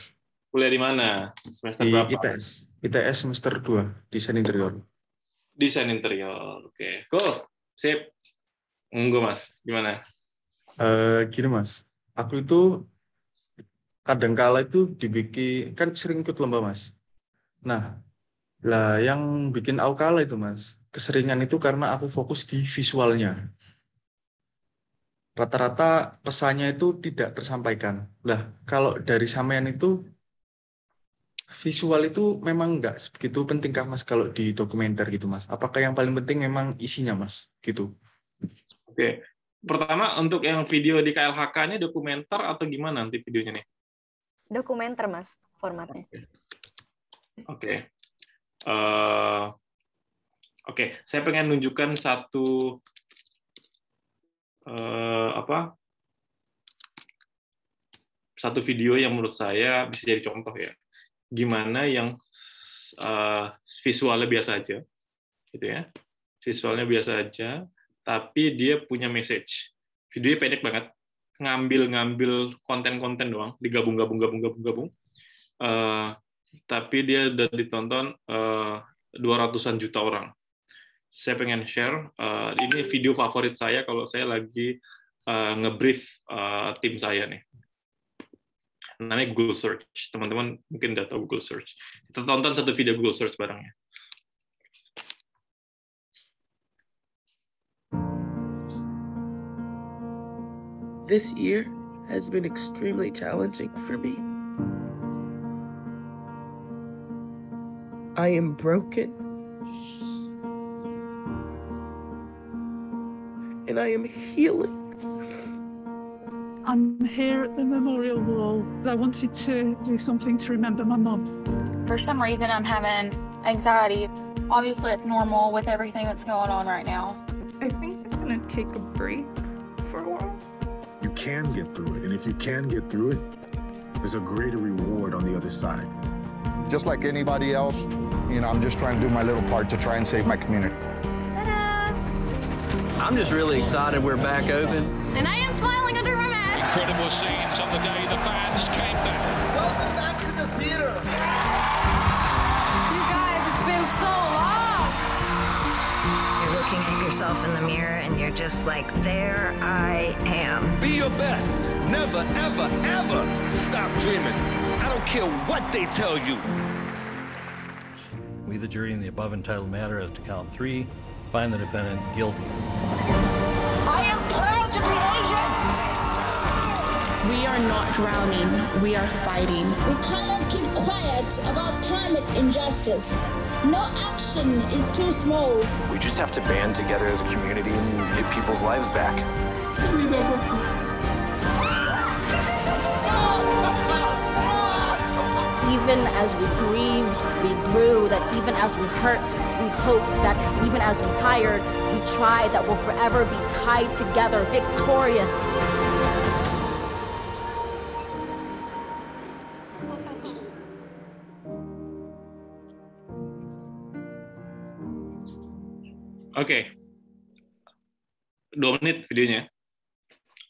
Kuliah di mana? Semester di berapa? ITS semester 2, desain interior. Desain interior, oke. Cool, sip. Monggo Mas, gimana? Gini Mas, aku itu kadangkala itu dibikin, kan sering ikut lomba Mas. Nah, yang bikin aku kalah itu Mas, keseringan itu karena aku fokus di visualnya. Rata-rata pesannya itu tidak tersampaikan. Lah, kalau dari sampean itu visual itu memang nggak sebegitu pentingkah Mas kalau di dokumenter gitu Mas? Apakah yang paling penting memang isinya Mas? Gitu. Oke. Pertama untuk yang video di KLHK ini dokumenter atau gimana nanti videonya nih? Dokumenter Mas formatnya. Oke. Oke, saya pengen nunjukkan satu satu video yang menurut saya bisa jadi contoh ya. Gimana yang visualnya biasa aja, gitu ya, visualnya biasa aja, tapi dia punya message. Videonya pendek banget, ngambil konten-konten doang, digabung. Tapi dia udah ditonton 200-an juta orang. Saya pengen share, ini video favorit saya kalau saya lagi ngebrief tim saya nih. Namanya Google Search. Teman-teman mungkin udah tahu Google Search. Kita tonton satu video Google Search barengnya. This year has been extremely challenging for me. I am broken. And I am healing. I'm here at the memorial wall. I wanted to do something to remember my mum. For some reason, I'm having anxiety. Obviously, it's normal with everything that's going on right now. I think I'm gonna take a break for a while. You can get through it, and if you can get through it, there's a greater reward on the other side. Just like anybody else, I'm just trying to do my little part to try and save my community. I'm just really excited we're back open. And I am smiling under my mask. Incredible scenes on the day the fans came down. Welcome back to the theater. You guys, it's been so long. You're looking at yourself in the mirror and you're just like, there I am. Be your best. Never, ever, ever stop dreaming. I don't care what they tell you. We, the jury, in the above entitled matter as to count 3, find the defendant guilty. I am proud to be Asian. We are not drowning, we are fighting. We cannot keep quiet about climate injustice. No action is too small. We just have to band together as a community and get people's lives back. Even as we grieved, we grew, that even as we hurt, we hoped, that even as we tired, we tried, that we'll forever be tied together, victorious. Oke. 2 menit videonya.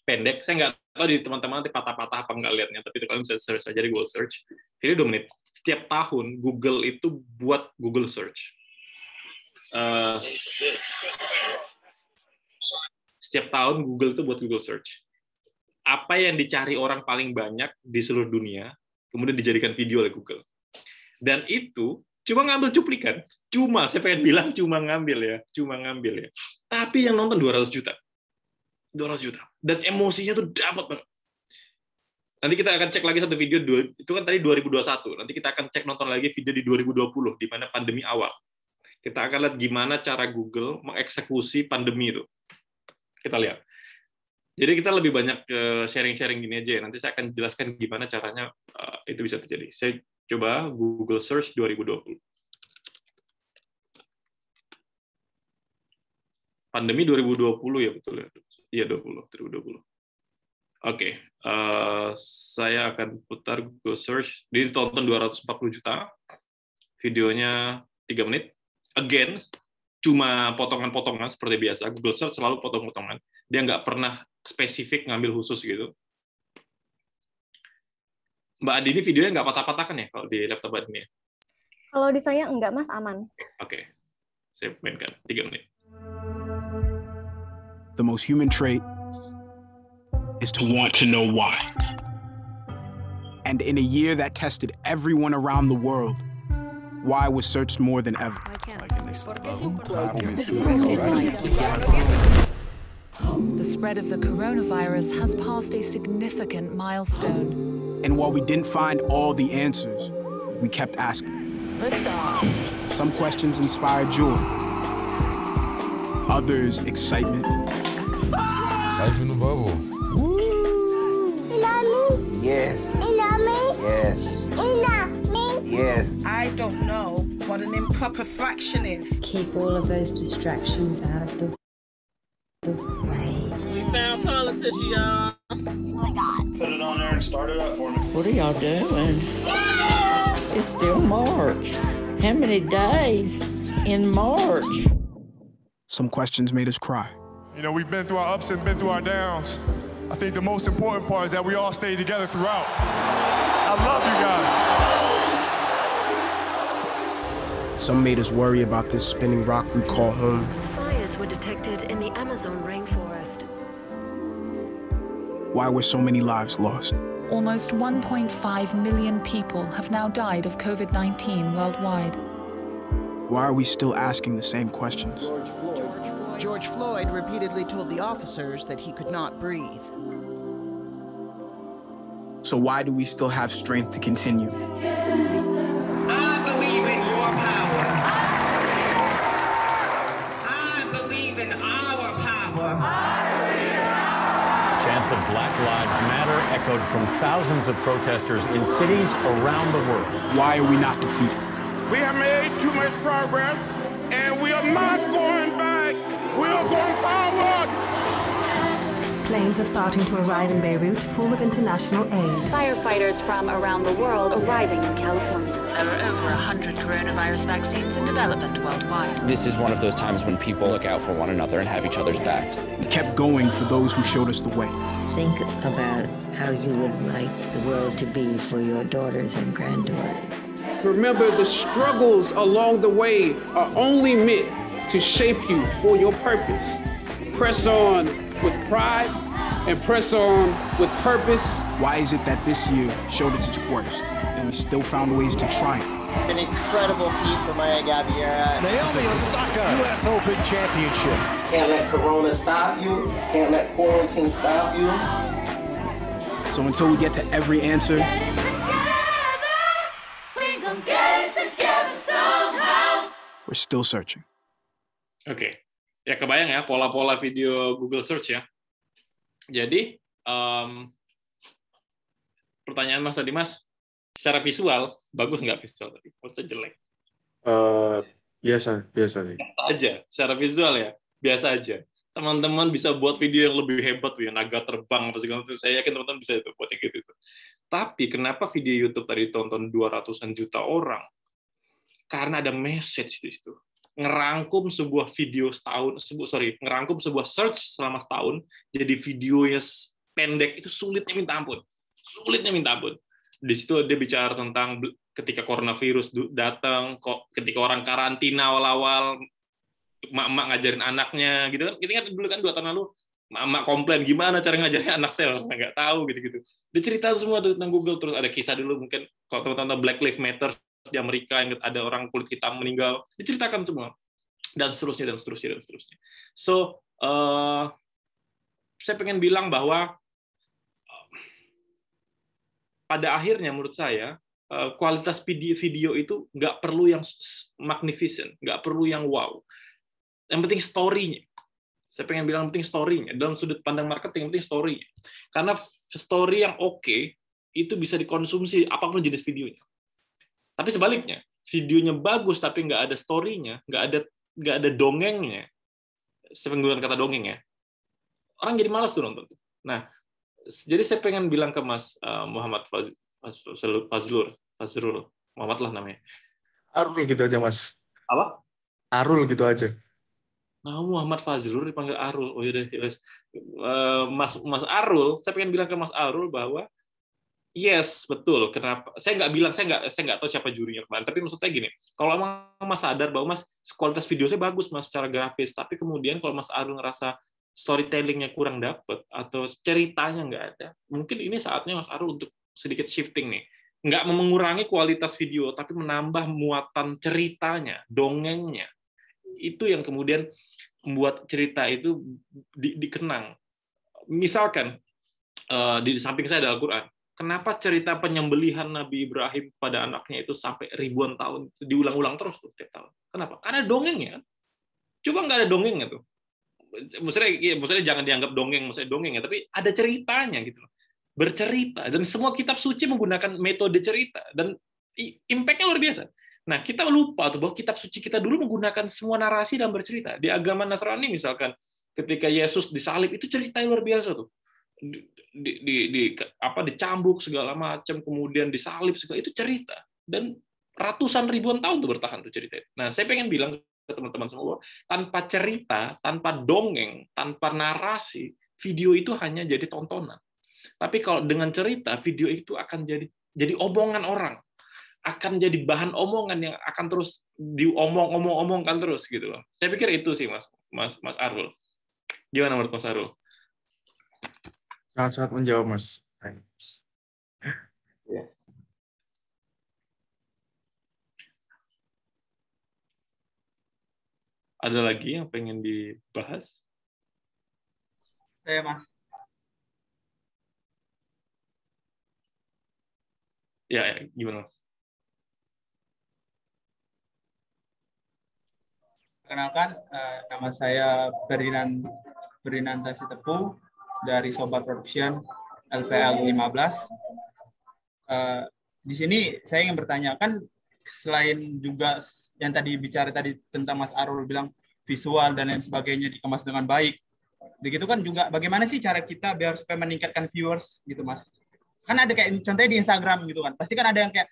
Pendek, saya nggak tahu di teman-teman nanti patah-patah apa nggak lihatnya, tapi kalian bisa search aja di Google Search. Video 2 menit. Setiap tahun Google itu buat Google Search. Setiap tahun Google itu buat Google Search. Apa yang dicari orang paling banyak di seluruh dunia, kemudian dijadikan video oleh Google. Dan itu cuma ngambil cuplikan. Saya pengen bilang cuma ngambil ya. Tapi yang nonton 200 juta. 200 juta. Dan emosinya tuh dapat banget. Nanti kita akan cek lagi satu video, itu kan tadi 2021. Nanti kita akan cek nonton lagi video di 2020, di mana pandemi awal. Kita akan lihat gimana cara Google mengeksekusi pandemi itu. Kita lihat. Jadi kita lebih banyak sharing-sharing gini aja ya. Nanti saya akan jelaskan gimana caranya itu bisa terjadi. Saya coba Google Search 2020. Pandemi 2020 ya, betul ya? Iya, 2020. Oke, saya akan putar Google Search. Dia ditonton 240 juta. Videonya 3 menit. Again, cuma potongan-potongan seperti biasa. Google Search selalu potong-potongan. Dia nggak pernah spesifik ngambil khusus gitu. Mbak Adi, ini videonya nggak patah-patahkan ya kalau di laptop Mbak Adi? Kalau di saya enggak, Mas, aman. Oke. Saya mainkan 3 menit. The most human trait is to want to know why. And in a year that tested everyone around the world, why was searched more than ever. The spread of the coronavirus has passed a significant milestone. And while we didn't find all the answers, we kept asking. Some questions inspired joy, others excitement. Life in the bubble. Woo! Yes. Yes. Yes. I don't know what an improper fraction is. Keep all of those distractions out of the way. We found toilet tissue, y'all. Oh my God. Put it on there and start it up for me. What are y'all doing? It's still March. How many days in March? Some questions made us cry. You know, we've been through our ups and been through our downs. I think the most important part is that we all stay together throughout. I love you guys. Some made us worry about this spinning rock we call home. Fires were detected in the Amazon rainforest. Why were so many lives lost? Almost 1.5 million people have now died of COVID-19 worldwide. Why are we still asking the same questions? George Floyd repeatedly told the officers that he could not breathe. So why do we still have strength to continue? I believe in your power. I believe in our power. Chants of Black Lives Matter echoed from thousands of protesters in cities around the world. Why are we not defeated? We have made too much progress, and we are not going back. We are going forward. Planes are starting to arrive in Beirut, full of international aid. Firefighters from around the world arriving in California. There are over 100 coronavirus vaccines in development worldwide. This is one of those times when people look out for one another and have each other's backs. We kept going for those who showed us the way. Think about how you would like the world to be for your daughters and granddaughters. Remember, the struggles along the way are only meant to shape you for your purpose. Press on with pride and press on with purpose. Why is it that this year showed us its worst and we still found ways to triumph? An incredible feat for Maya Gabeira. Naomi Osaka, U.S. Open Championship. Can't let Corona stop you. Can't let quarantine stop you. So until we get to every answer, we're still searching. Oke. Ya kebayang ya pola-pola video Google Search ya. Jadi pertanyaan Mas tadi Mas, secara visual bagus nggak visual tadi? Maksudnya jelek? Biasa sih. Aja, secara visual ya biasa aja. Teman-teman bisa buat video yang lebih hebat, ya naga terbang apa segala macam. Saya yakin teman-teman bisa itu buat kayak gitu. Tapi kenapa video YouTube tadi tonton 200-an juta orang? Karena ada message di situ. Ngerangkum sebuah video ngerangkum sebuah search selama setahun jadi videonya pendek itu sulitnya minta ampun. Di situ dia bicara tentang ketika coronavirus datang, ketika orang karantina awal-awal, emak-emak ngajarin anaknya gitu kan. Kita ingat dulu kan 2 tahun lalu emak komplain gimana cara ngajarin anak saya nggak tahu gitu-gitu. Dia cerita semua tuh tentang Google, terus ada kisah dulu mungkin kalau teman-teman Black Lives Matter di Amerika yang ada orang kulit hitam meninggal, diceritakan semua dan seterusnya. So saya pengen bilang bahwa pada akhirnya menurut saya kualitas video itu nggak perlu yang magnificent, nggak perlu yang wow. Yang penting story-nya. Saya pengen bilang penting story-nya. Dalam sudut pandang marketing, penting story-nya. Karena story yang oke itu bisa dikonsumsi apapun jenis videonya. Tapi sebaliknya, videonya bagus tapi nggak ada story-nya, nggak ada dongengnya. Saya penggunaan kata dongeng ya. Orang jadi malas tuh nonton. Nah, jadi saya pengen bilang ke Mas Muhammad Fazrul, Muhammad lah namanya. Arul gitu aja Mas. Apa? Arul gitu aja. Nah, Muhammad Fazrul dipanggil Arul. Oh yaudah, Mas Arul, saya pengen bilang ke Mas Arul bahwa yes, betul. Kenapa? Saya nggak tahu siapa jurinya kemarin. Tapi maksud saya gini, kalau emang Mas sadar bahwa Mas kualitas video saya bagus Mas secara grafis, tapi kemudian kalau Mas Arul ngerasa storytelling-nya kurang dapet atau ceritanya nggak ada, mungkin ini saatnya Mas Arul untuk sedikit shifting nih. Nggak mengurangi kualitas video, tapi menambah muatan ceritanya, dongengnya. Itu yang kemudian membuat cerita itu dikenang. Misalkan di samping saya ada Al-Quran. Kenapa cerita penyembelihan Nabi Ibrahim pada anaknya itu sampai ribuan tahun diulang-ulang terus tuh setiap tahun? Kenapa? Karena dongengnya. Coba nggak ada dongengnya tuh. Maksudnya jangan dianggap dongeng, maksudnya dongeng ya, tapi ada ceritanya gitu loh. Bercerita, dan semua kitab suci menggunakan metode cerita dan impact-nya luar biasa. Nah, kita lupa tuh bahwa kitab suci kita dulu menggunakan semua narasi dan bercerita. Di agama Nasrani misalkan ketika Yesus disalib itu ceritanya luar biasa tuh. Dicambuk segala macam, kemudian disalib segala itu cerita, dan ratusan ribuan tahun tuh bertahan tuh cerita. Nah, saya pengen bilang teman-teman semua, tanpa cerita, tanpa dongeng, tanpa narasi, video itu hanya jadi tontonan. Tapi kalau dengan cerita, video itu akan jadi omongan orang, akan jadi bahan omongan yang akan terus diomongkan terus gitu loh. Saya pikir itu sih Mas Arul. Gimana menurut Mas Arul? Sangat menjawab Mas. Ya. Ada lagi yang pengen dibahas? Saya Mas. Ya, gimana Mas? Perkenalkan, nama saya Berinanta Sitepu dari Sobat Production LVL 15. Di sini saya ingin bertanyakan, selain juga yang tadi bicara tentang Mas Arul bilang visual dan lain sebagainya dikemas dengan baik, begitu kan juga bagaimana sih cara kita biar supaya meningkatkan viewers gitu Mas? Kan ada kayak contohnya di Instagram gitu kan, pasti kan ada yang kayak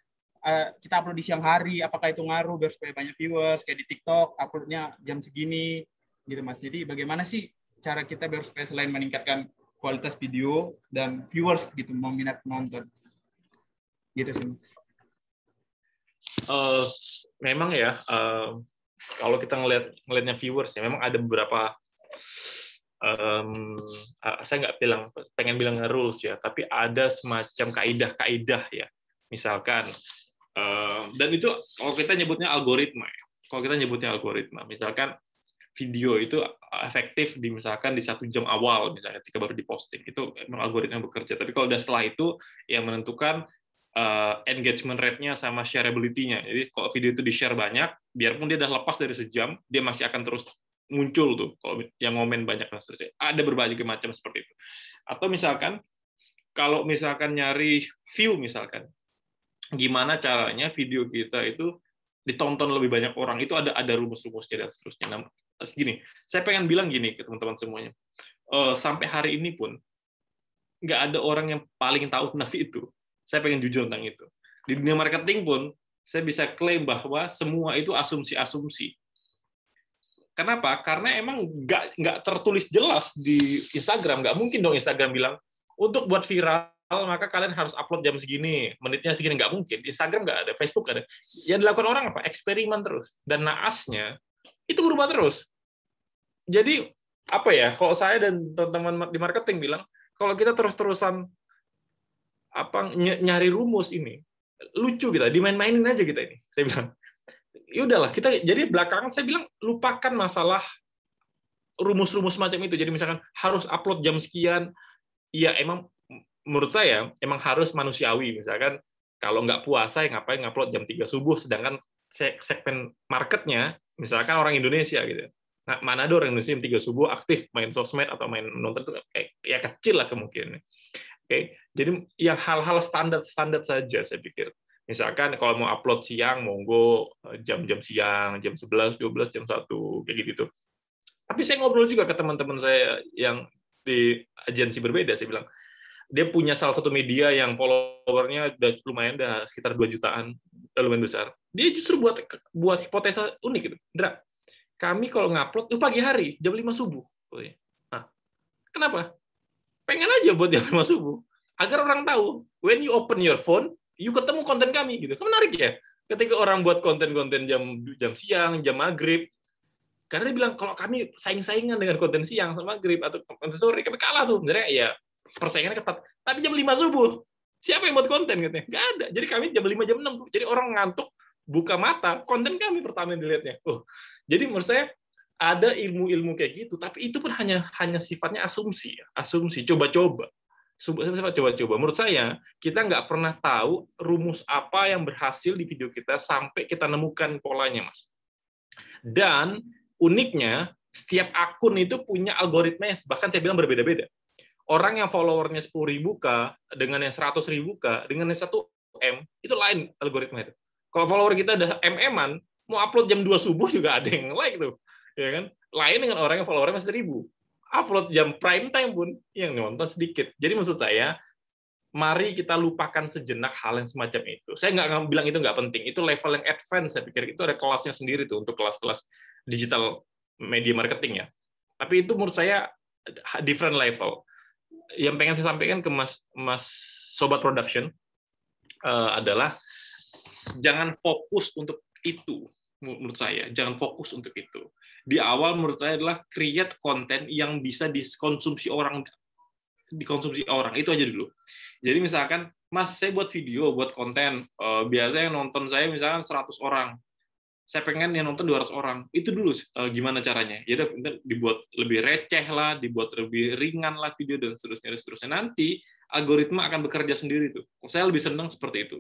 kita upload di siang hari, apakah itu ngaruh biar supaya banyak viewers? Kayak di TikTok uploadnya jam segini gitu Mas. Jadi bagaimana sih cara kita biar supaya selain meningkatkan kualitas video dan viewers gitu, meminat penonton gitu sih Mas. Memang ya, kalau kita ngelihatnya viewers ya, memang ada beberapa, saya nggak pengen bilang rules ya, tapi ada semacam kaidah-kaidah ya, misalkan, dan itu kalau kita nyebutnya algoritma ya, misalkan video itu efektif misalkan di 1 jam awal misalnya ketika baru diposting, itu memang algoritma bekerja, tapi kalau udah setelah itu yang menentukan engagement rate-nya sama shareability-nya. Jadi kalau video itu di-share banyak, biarpun dia udah lepas dari sejam, dia masih akan terus muncul tuh kalau yang ngomen banyak dan seterusnya. Ada berbagai macam seperti itu. Atau misalkan kalau misalkan nyari view misalkan, gimana caranya video kita itu ditonton lebih banyak orang, itu ada rumus-rumusnya dan seterusnya. Nah, gini, saya pengen bilang gini ke teman-teman semuanya. Sampai hari ini pun nggak ada orang yang paling tahu tentang itu. Saya pengen jujur tentang itu. Di dunia marketing pun, saya bisa klaim bahwa semua itu asumsi-asumsi. Kenapa? Karena emang nggak tertulis jelas di Instagram. Nggak mungkin dong Instagram bilang, untuk buat viral, maka kalian harus upload jam segini, menitnya segini. Nggak mungkin. Di Instagram nggak ada, Facebook nggak ada. Yang dilakukan orang apa? Eksperimen terus. Dan naasnya, itu berubah terus. Jadi, apa ya, kalau saya dan teman-teman di marketing bilang, kalau kita terus-terusan nyari rumus ini lucu, kita dimain-mainin aja kita ini, saya bilang ya udahlah kita, jadi belakangan saya bilang lupakan masalah rumus-rumus macam itu. Jadi misalkan harus upload jam sekian, ya emang menurut saya emang harus manusiawi, misalkan kalau nggak puasa ya ngapain ngupload jam 3 subuh, sedangkan segmen marketnya misalkan orang Indonesia gitu. Nah, mana ada orang Indonesia jam 3 subuh aktif main sosmed atau main nonton, itu ya kecil lah kemungkinannya. Oke, jadi yang hal-hal standar saja saya pikir. Misalkan kalau mau upload siang, monggo jam-jam siang, jam 11, 12, jam 1, kayak gitu. Tapi saya ngobrol juga ke teman-teman saya yang di agensi berbeda, saya bilang, dia punya salah satu media yang followernya udah lumayan, dah sekitar 2 jutaan, lumayan besar. Dia justru buat hipotesa unik gitu. Indra, kami kalau ngupload itu pagi hari, jam 5 subuh. Nah, kenapa? Pengen aja buat jam 5 subuh. Agar orang tahu, when you open your phone, you ketemu konten kami. Gitu. Kan menarik ya? Ketika orang buat konten-konten jam siang, jam maghrib, karena dia bilang, kalau kami saing-saingan dengan konten siang sama maghrib, atau konten sore, kami kalah tuh. Sebenarnya ya, persaingannya ketat. Tapi jam 5 subuh, siapa yang buat konten? Katanya? Nggak ada. Jadi kami jam 5, jam 6. Jadi orang ngantuk, buka mata, konten kami pertama yang dilihatnya. Jadi menurut saya, ada ilmu-ilmu kayak gitu, tapi itu pun hanya sifatnya asumsi, coba-coba. Menurut saya, kita nggak pernah tahu rumus apa yang berhasil di video kita sampai kita nemukan polanya, Mas. Dan uniknya, setiap akun itu punya algoritma yang bahkan saya bilang berbeda-beda. Orang yang followernya 10.000 dengan yang 100.000 dengan yang 1M, itu lain algoritma itu. Kalau follower kita udah MM-an, mau upload jam 2 subuh juga ada yang like tuh. Ya kan? Lain dengan orang yang followernya masih 1.000. Upload jam prime time pun yang nonton sedikit. Jadi maksud saya, mari kita lupakan sejenak hal yang semacam itu. Saya nggak bilang itu nggak penting. Itu level yang advance, saya pikir itu ada kelasnya sendiri tuh untuk kelas-kelas digital media marketing ya. Tapi itu menurut saya different level. Yang pengen saya sampaikan ke Mas Sobat Production adalah jangan fokus untuk itu. Menurut saya, jangan fokus untuk itu. Di awal menurut saya adalah create konten yang bisa dikonsumsi orang. Itu aja dulu. Jadi misalkan, Mas, saya buat video, buat konten, biasanya yang nonton saya misalkan 100 orang. Saya pengen yang nonton 200 orang. Itu dulu gimana caranya. Ya udah dibuat lebih receh lah, dibuat lebih ringan lah video dan seterusnya. Nanti algoritma akan bekerja sendiri tuh. Saya lebih senang seperti itu.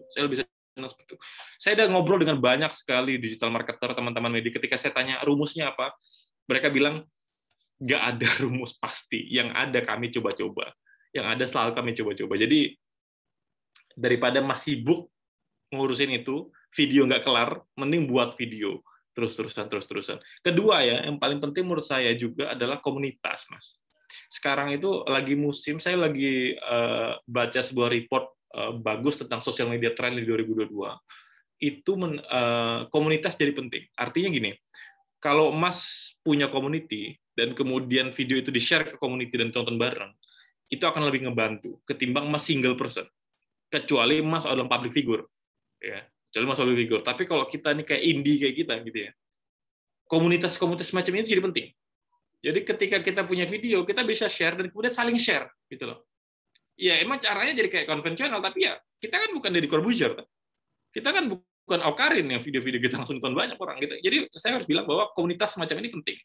Saya udah ngobrol dengan banyak sekali digital marketer, teman-teman media. Ketika saya tanya rumusnya apa, mereka bilang nggak ada rumus pasti. Yang ada kami coba-coba. Yang ada selalu kami coba-coba. Jadi daripada masih sibuk ngurusin itu, video nggak kelar, mending buat video terus-terusan. Kedua ya, yang paling penting menurut saya juga adalah komunitas, Mas. Sekarang itu lagi musim, saya lagi baca sebuah report bagus tentang sosial media trend di 2022. Itu komunitas jadi penting. Artinya gini, kalau Mas punya community dan kemudian video itu di-share ke community dan tonton bareng, itu akan lebih ngebantu ketimbang Mas single person. Kecuali Mas adalah public figure. Ya, kecuali Mas public figure. Tapi kalau kita ini kayak indie kayak kita gitu ya. Komunitas-komunitas semacam ini jadi penting. Jadi ketika kita punya video, kita bisa share dan kemudian saling share gitu loh. Ya emang caranya jadi kayak konvensional, tapi ya kita kan bukan Deddy Corbuzier, kita kan bukan Awkarin yang video-video kita langsung nonton banyak orang gitu. Jadi saya harus bilang bahwa komunitas semacam ini penting.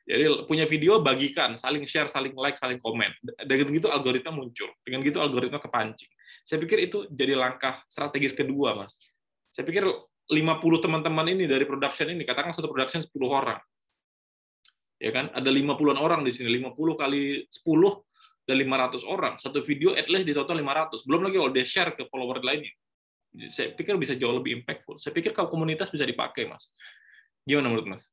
Jadi punya video bagikan, saling share, saling like, saling komen. Dengan gitu algoritma muncul, dengan gitu algoritma kepancing. Saya pikir itu jadi langkah strategis kedua, Mas. Saya pikir 50 teman-teman ini dari production ini, katakan satu production 10 orang. Ya kan? Ada 50-an orang di sini, 50 kali 10 dan 500 orang. Satu video at least di total 500. Belum lagi kalau dia share ke follower lainnya. Saya pikir bisa jauh lebih impactful. Saya pikir kalau komunitas bisa dipakai, Mas. Gimana menurut Mas?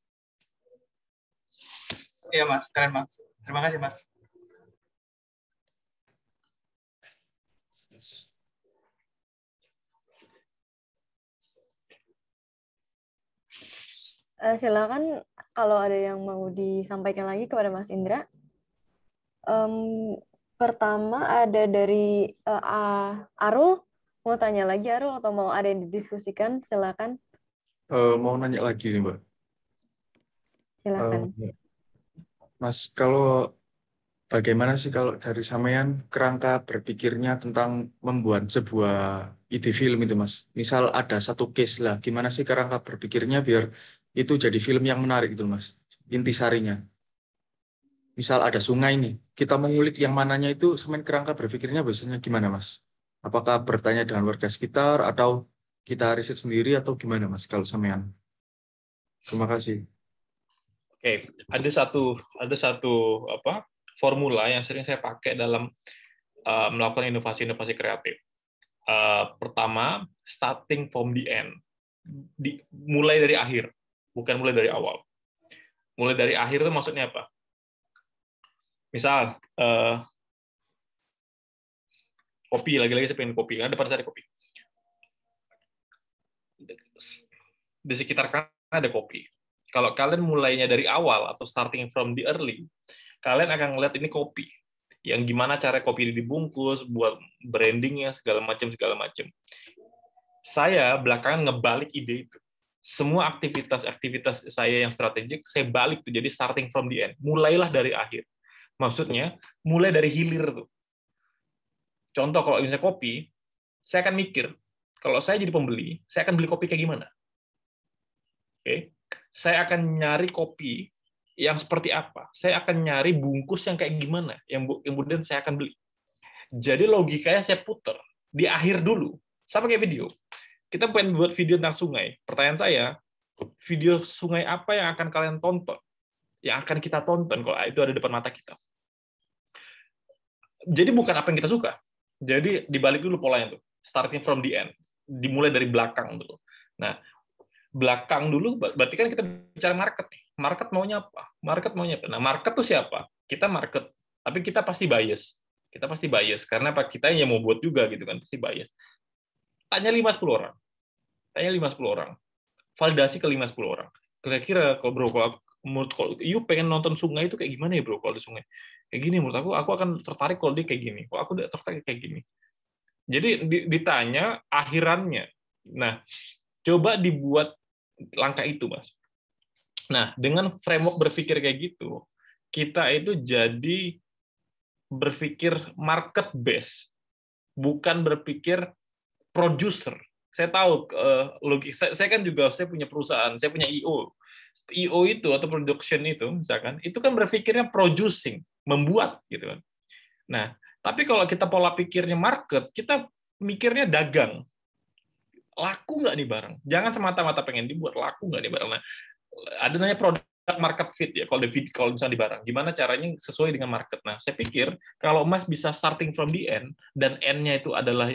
Iya, Mas. Keren, Mas. Terima kasih, Mas. Silakan kalau ada yang mau disampaikan lagi kepada Mas Indra. Pertama ada dari Arul, mau tanya lagi Arul atau mau ada yang didiskusikan, silakan. Mau nanya lagi nih, Mbak. Silakan. Mas, kalau bagaimana sih kalau dari sampean kerangka berpikirnya tentang membuat sebuah ide film itu, Mas? Misal ada satu case lah, gimana sih kerangka berpikirnya biar itu jadi film yang menarik gitu, Mas? Intisarinya. Misal ada sungai nih, kita mengulik yang mananya itu, sampean kerangka berpikirnya biasanya gimana, Mas? Apakah bertanya dengan warga sekitar atau kita riset sendiri atau gimana, Mas, kalau sampean? Terima kasih. Oke, ada satu formula yang sering saya pakai dalam melakukan inovasi-inovasi kreatif. Pertama, starting from the end. Mulai dari akhir, bukan mulai dari awal. Mulai dari akhir itu maksudnya apa? Misal, kopi, lagi-lagi saya pengen kopi, kan depan saya ada kopi. Di sekitar kalian ada kopi. Kalau kalian mulainya dari awal, atau starting from the early, kalian akan ngeliat ini kopi. Yang gimana cara kopi dibungkus, buat brandingnya, segala macam. Saya belakangan ngebalik ide itu. Semua aktivitas saya yang strategik, saya balik tuh, jadi starting from the end. Mulailah dari akhir. Maksudnya, mulai dari hilir tuh. Contoh, kalau misalnya kopi, saya akan mikir, kalau saya jadi pembeli, saya akan beli kopi kayak gimana? Oke, saya akan nyari kopi yang seperti apa? Saya akan nyari bungkus yang kayak gimana? Yang kemudian saya akan beli. Jadi logikanya saya puter di akhir dulu. Sama kayak video. Kita pengen buat video tentang sungai. Pertanyaan saya, video sungai apa yang akan kalian tonton? Yang akan kita tonton kalau itu ada depan mata kita. Jadi bukan apa yang kita suka. Jadi dibalik dulu polanya tuh. Starting from the end. Dimulai dari belakang dulu. Nah, belakang dulu berarti kan kita bicara market nih. Market maunya apa? Nah, market tuh siapa? Kita market, tapi kita pasti bias. Karena apa? Kita yang mau buat juga gitu kan, pasti bias. Tanya 5-10 orang. Validasi ke 5-10 orang. Kira-kira kalau menurut kalau you pengen nonton sungai itu kayak gimana ya bro, kalau di sungai kayak gini, menurut aku akan tertarik kalau dia kayak gini, kok aku udah tertarik kayak gini. Jadi ditanya akhirannya. Nah, coba dibuat langkah itu, Mas. Nah, dengan framework berpikir kayak gitu, kita itu jadi berpikir market base, bukan berpikir producer. Saya tahu logika. Saya kan juga punya perusahaan, saya punya IO itu atau production itu misalkan, itu kan berpikirnya producing, membuat gitu kan. Nah, tapi kalau kita pola pikirnya market, kita mikirnya dagang. Laku nggak nih barang? Jangan semata-mata pengen dibuat, laku nggak nih barang. Nah, ada namanya product market fit ya kalau misalnya di barang. Gimana caranya sesuai dengan market. Nah, saya pikir kalau Mas bisa starting from the end dan end-nya itu adalah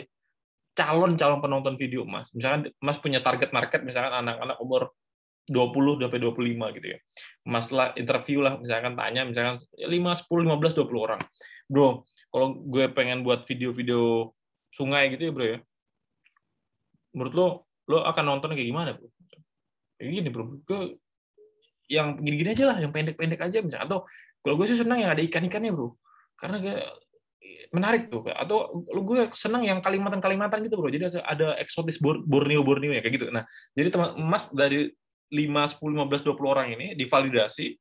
calon penonton video Mas. Misalkan Mas punya target market misalkan anak-anak umur 20 sampai 25 gitu ya. Mas lah interview lah misalkan tanya misalkan 5, 10, 15, 20 orang. Bro, kalau gue pengen buat video-video sungai gitu ya, Bro ya. Menurut lo akan nonton kayak gimana, Bro? Kayak gini, Bro. Gue yang gini-gini aja lah, yang pendek-pendek aja misalkan. Atau kalau gue sih senang yang ada ikan-ikannya, Bro. Karena menarik tuh. Atau gue senang yang Kalimantan gitu, Bro. Jadi ada eksotis Borneo ya kayak gitu. Nah, jadi teman Mas dari 5, 10, 15, 20 orang ini divalidasi,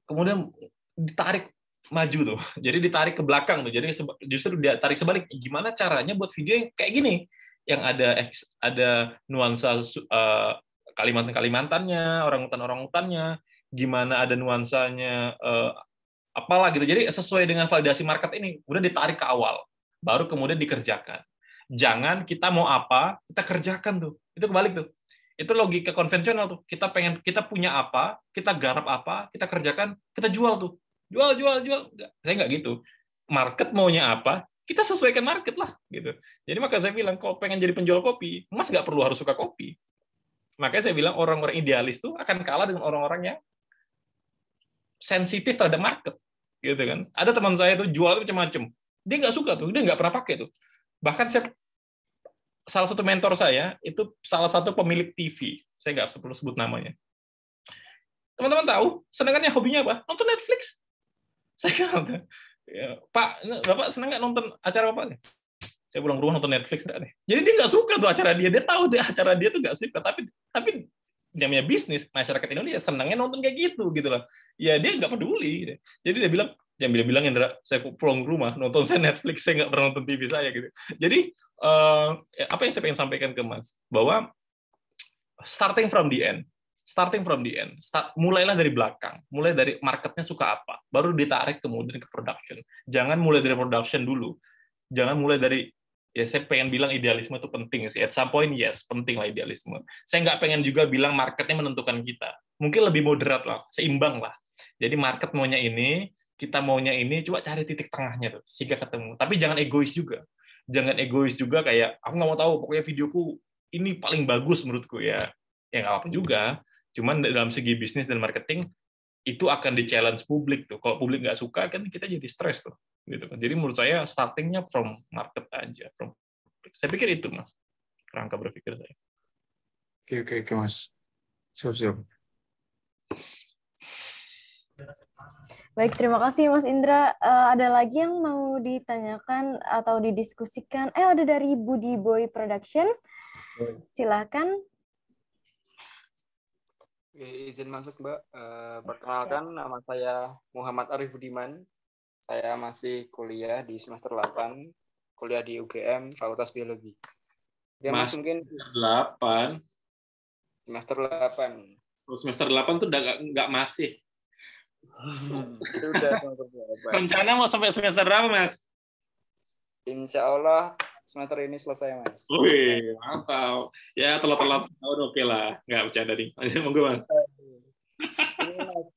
kemudian ditarik maju tuh. Jadi ditarik ke belakang tuh. Jadi justru ditarik sebalik. Gimana caranya buat video yang kayak gini? Yang ada nuansa Kalimantannya, orangutannya, gimana ada nuansanya apalah gitu. Jadi sesuai dengan validasi market ini, kemudian ditarik ke awal, baru kemudian dikerjakan. Jangan kita mau apa, kita kerjakan tuh. Itu kebalik tuh. Itu logika konvensional tuh. Kita punya apa, kita garap apa, kita kerjakan, kita jual tuh. Jual. Saya nggak gitu. Market maunya apa, kita sesuaikan market lah gitu. Jadi maka saya bilang kalau pengen jadi penjual kopi, Mas nggak perlu harus suka kopi. Makanya saya bilang orang-orang idealis tuh akan kalah dengan orang-orang yang sensitif terhadap market, gitu kan. Ada teman saya tuh jual itu macam-macam. Dia nggak suka tuh, dia nggak pernah pakai tuh. Bahkan salah satu mentor saya itu salah satu pemilik TV. Saya nggak perlu sebut namanya. Teman-teman tahu, senangannya hobinya apa? Nonton Netflix. Saya kata, ya, Pak, Bapak senang nggak nonton acara apa? Saya pulang rumah nonton Netflix enggak nih. Jadi dia nggak suka tuh acara dia. Dia tahu acara dia tuh nggak suka. Tapi namanya bisnis, masyarakat Indonesia senangnya nonton kayak gitu lah. Ya dia nggak peduli. Jadi dia bilang, jangan bilang Indra, saya pulang rumah nonton saya Netflix, saya nggak pernah nonton TV saya gitu. Jadi apa yang saya pengen sampaikan ke Mas, bahwa starting from the end. Mulailah dari belakang, mulai dari marketnya suka apa, baru ditarik kemudian ke production. Jangan mulai dari production dulu. Jangan mulai dari, ya saya pengen bilang idealisme itu penting sih. At some point, yes, penting lah idealisme. Saya nggak pengen juga bilang marketnya menentukan kita. Mungkin lebih moderat lah, seimbang lah. Jadi market maunya ini, kita maunya ini, coba cari titik tengahnya tuh, sehingga ketemu. Tapi jangan egois juga. Jangan egois juga kayak, aku nggak mau tahu, pokoknya videoku ini paling bagus menurutku ya. Ya nggak apa-apa juga. Cuman dalam segi bisnis dan marketing, itu akan di-challenge publik tuh. Kalau publik nggak suka, kan kita jadi stres tuh. Gitu kan. Jadi menurut saya startingnya from market aja. Saya pikir itu, Mas. Kerangka berpikir saya. Oke, Mas. Siap. Baik, terima kasih Mas Indra. Ada lagi yang mau ditanyakan atau didiskusikan? Ada dari Budi Boy Production. Silakan. Izin masuk, Mbak. Perkenalkan, nama saya Muhammad Arif Budiman. Saya masih kuliah di semester 8, kuliah di UGM, Fakultas Biologi. Ya, Mas, mungkin 8. Semester 8. Semester 8 tuh udah nggak masih. Sudah. Rencana mau sampai semester berapa, Mas? Insya Allah semester ini selesai, Mas. Wih, mantap. Ya, telat-telat setahun oke lah. Nggak bercanda nih. Monggo, Mas. Ini, Mas,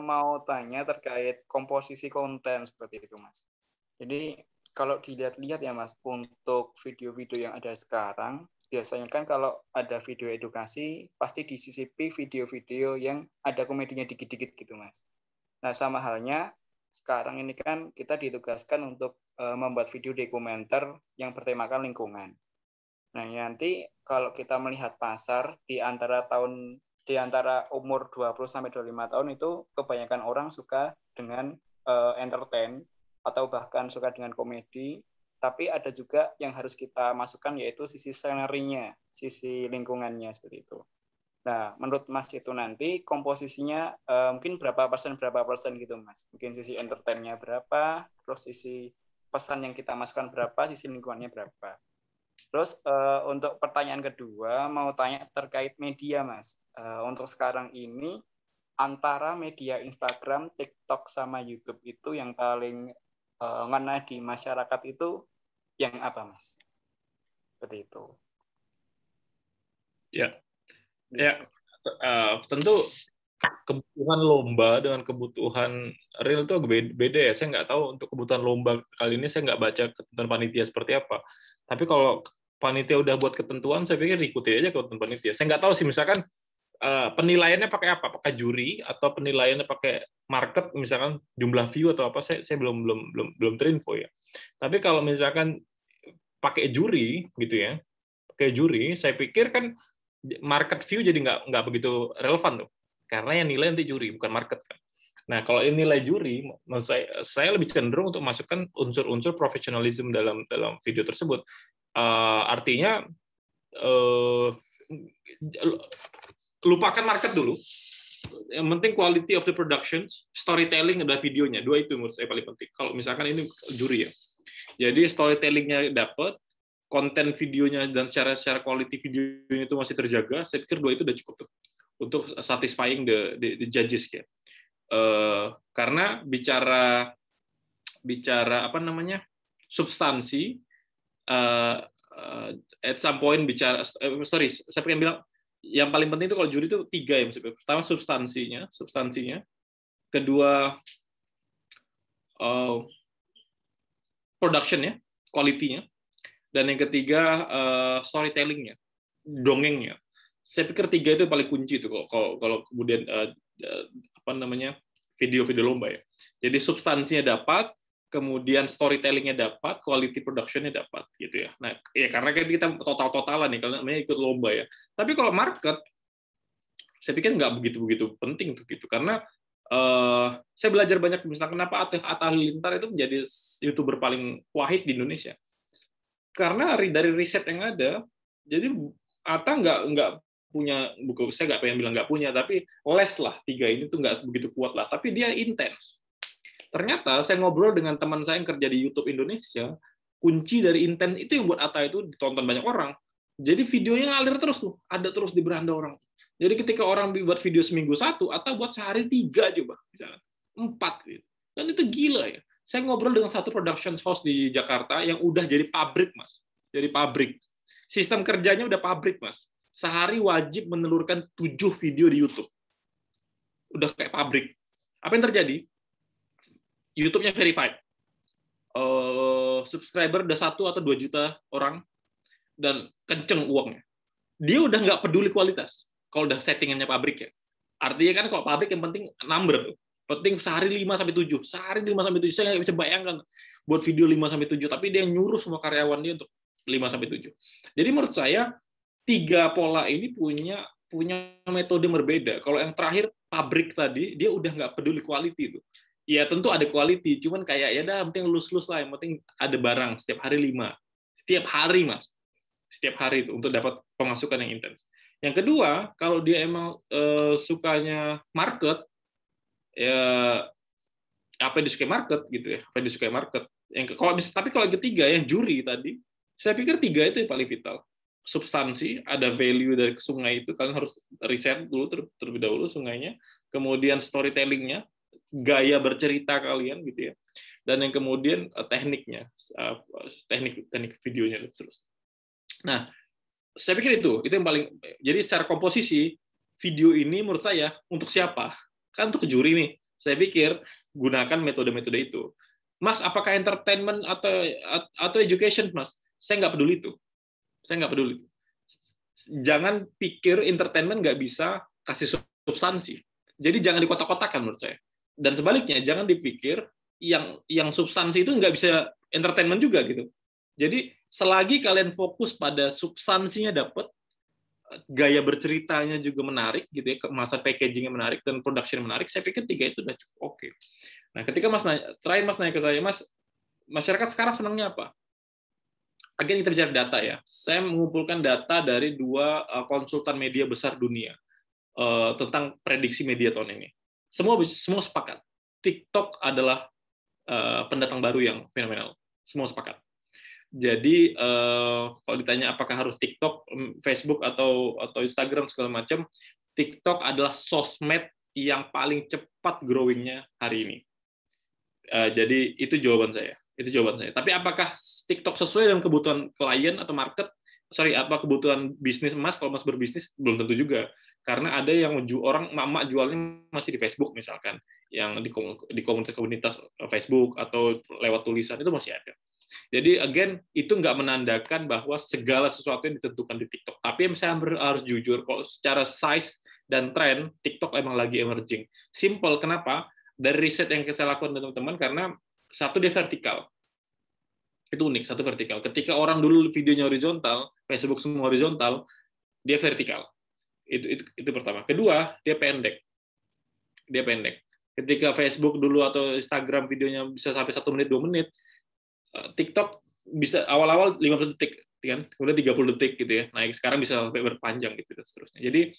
mau tanya terkait komposisi konten seperti itu, Mas. Jadi, kalau dilihat-lihat ya, Mas, untuk video-video yang ada sekarang, biasanya kan kalau ada video edukasi, pasti disisipi video-video yang ada komedinya dikit-dikit gitu, Mas. Nah, sama halnya, sekarang ini kan kita ditugaskan untuk membuat video dokumenter yang bertemakan lingkungan. Nah, nanti kalau kita melihat pasar di antara tahun di antara umur 20-25 tahun itu kebanyakan orang suka dengan entertain atau bahkan suka dengan komedi, tapi ada juga yang harus kita masukkan yaitu sisi scenerinya, sisi lingkungannya seperti itu. Nah, menurut Mas itu nanti komposisinya mungkin berapa persen gitu Mas? Mungkin sisi entertain-nya berapa, terus sisi pesan yang kita masukkan berapa, sisi lingkungannya berapa. Terus untuk pertanyaan kedua mau tanya terkait media Mas. Untuk sekarang ini antara media Instagram, TikTok sama YouTube itu yang paling ngena di masyarakat itu yang apa Mas? Seperti itu. Ya, tentu kebutuhan lomba dengan kebutuhan real itu beda ya. Saya nggak tahu untuk kebutuhan lomba kali ini saya nggak baca ketentuan panitia seperti apa. Tapi kalau panitia udah buat ketentuan, saya pikir ikuti aja ketentuan panitia. Saya nggak tahu sih misalkan penilaiannya pakai apa? Pakai juri atau penilaiannya pakai market, misalkan jumlah view atau apa? Saya belum terinfo ya. Tapi kalau misalkan pakai juri gitu ya, pakai juri, saya pikir kan market view jadi nggak begitu relevan tuh, karena yang nilai nanti juri bukan market kan. Nah kalau ini nilai juri, menurut saya lebih cenderung untuk masukkan unsur-unsur profesionalisme dalam video tersebut. Artinya lupakan market dulu. Yang penting quality of the productions, storytelling adalah videonya. Dua itu menurut saya paling penting. Kalau misalkan ini juri ya. Jadi storytellingnya dapat, konten videonya dan secara quality videonya itu masih terjaga. Saya pikir dua itu udah cukup tuh untuk satisfying the judges ya. Karena bicara apa namanya substansi, at some point bicara saya pengen bilang yang paling penting itu kalau juri itu 3 ya. Pertama substansinya, kedua production-nya, quality-nya, dan yang ketiga storytelling-nya, dongengnya. Saya pikir 3 itu paling kunci itu kalau kemudian apa namanya video-video lomba ya. Jadi substansinya dapat, kemudian storytelling-nya dapat, quality production-nya dapat gitu ya. Nah, ya karena kita total-totalan nih, kalau namanya ikut lomba ya. Tapi kalau market, saya pikir nggak begitu penting tuh gitu. Karena saya belajar banyak misalnya kenapa Atta Halilintar itu menjadi YouTuber paling wahid di Indonesia. Karena dari riset yang ada, jadi Atta nggak punya buku, saya nggak pengen bilang nggak punya, tapi les lah 3 ini tuh nggak begitu kuat lah. Tapi dia intens. Ternyata saya ngobrol dengan teman saya yang kerja di YouTube Indonesia, kunci dari intens itu yang buat Atta itu ditonton banyak orang. Jadi videonya ngalir terus tuh, ada terus di beranda orang. Jadi ketika orang buat video seminggu 1, Atta buat sehari 3 coba, misalnya 4 gitu. Dan itu gila ya. Saya ngobrol dengan satu production house di Jakarta yang udah jadi pabrik Mas, jadi pabrik. Sistem kerjanya udah pabrik Mas. Sehari wajib menelurkan 7 video di YouTube. Udah kayak pabrik. Apa yang terjadi? YouTube-nya verified. Subscriber udah 1 atau 2 juta orang, dan kenceng uangnya. Dia udah nggak peduli kualitas. Kalau udah settingannya pabrik ya. Artinya kan kalau pabrik yang penting number. Penting sehari 5-7. Sehari 5-7. Saya nggak bisa bayangkan buat video 5-7. Tapi dia nyuruh semua karyawan dia untuk 5-7. Jadi menurut saya, 3 pola ini punya metode berbeda. Kalau yang terakhir, pabrik tadi, dia udah nggak peduli quality itu. Ya tentu ada quality, cuman kayak ya dah penting lulus lah, yang penting ada barang setiap hari 5. Setiap hari Mas. Setiap hari itu untuk dapat pemasukan yang intens. Yang kedua, kalau dia emang sukanya market, ya apa yang disukai market gitu ya, apa yang disukai market. Tapi kalau yang ketiga yang juri tadi, saya pikir 3 itu yang paling vital. Substansi, ada value dari sungai itu, kalian harus riset dulu terlebih dahulu sungainya, kemudian storytelling-nya, gaya bercerita kalian gitu ya, dan yang kemudian tekniknya, teknik videonya terus. Nah, saya pikir itu yang paling. Jadi secara komposisi video ini menurut saya untuk siapa? Kan untuk juri nih. Saya pikir gunakan metode-metode itu. Mas, apakah entertainment atau education, Mas? Saya nggak peduli itu. Saya nggak peduli. Jangan pikir entertainment nggak bisa kasih substansi. Jadi jangan dikotak-kotakan menurut saya. Dan sebaliknya, jangan dipikir yang substansi itu nggak bisa entertainment juga gitu. Jadi selagi kalian fokus pada substansinya dapat, gaya berceritanya juga menarik gitu ya, kemasan packagingnya menarik dan production menarik, saya pikir 3 itu udah cukup oke. Nah, ketika Mas nanya ke saya, Mas, masyarakat sekarang senangnya apa? Agen kita bicara data ya. Saya mengumpulkan data dari 2 konsultan media besar dunia tentang prediksi media tahun ini. Semua sepakat. TikTok adalah pendatang baru yang fenomenal. Semua sepakat. Jadi kalau ditanya apakah harus TikTok, Facebook atau Instagram segala macam, TikTok adalah sosmed yang paling cepat growing-nya hari ini. Jadi itu jawaban saya. Tapi apakah TikTok sesuai dengan kebutuhan klien atau market? Apa kebutuhan bisnis Mas? Kalau Mas berbisnis belum tentu juga. Karena ada yang orang emak jualnya masih di Facebook misalkan, yang di komunitas Facebook atau lewat tulisan itu masih ada. Jadi again itu nggak menandakan bahwa segala sesuatu yang ditentukan di TikTok. Tapi saya harus jujur, kalau secara size dan tren TikTok emang lagi emerging. Simple, kenapa? Dari riset yang saya lakukan dengan teman-teman, karena satu dia vertikal. Itu unik, satu vertikal. Ketika orang dulu videonya horizontal, Facebook semua horizontal, dia vertikal. Itu pertama. Kedua, dia pendek. Ketika Facebook dulu atau Instagram videonya bisa sampai 1 menit, 2 menit, TikTok bisa awal-awal 15 detik, kan? Kemudian 30 detik gitu ya. Nah, sekarang bisa sampai berpanjang gitu dan seterusnya. Jadi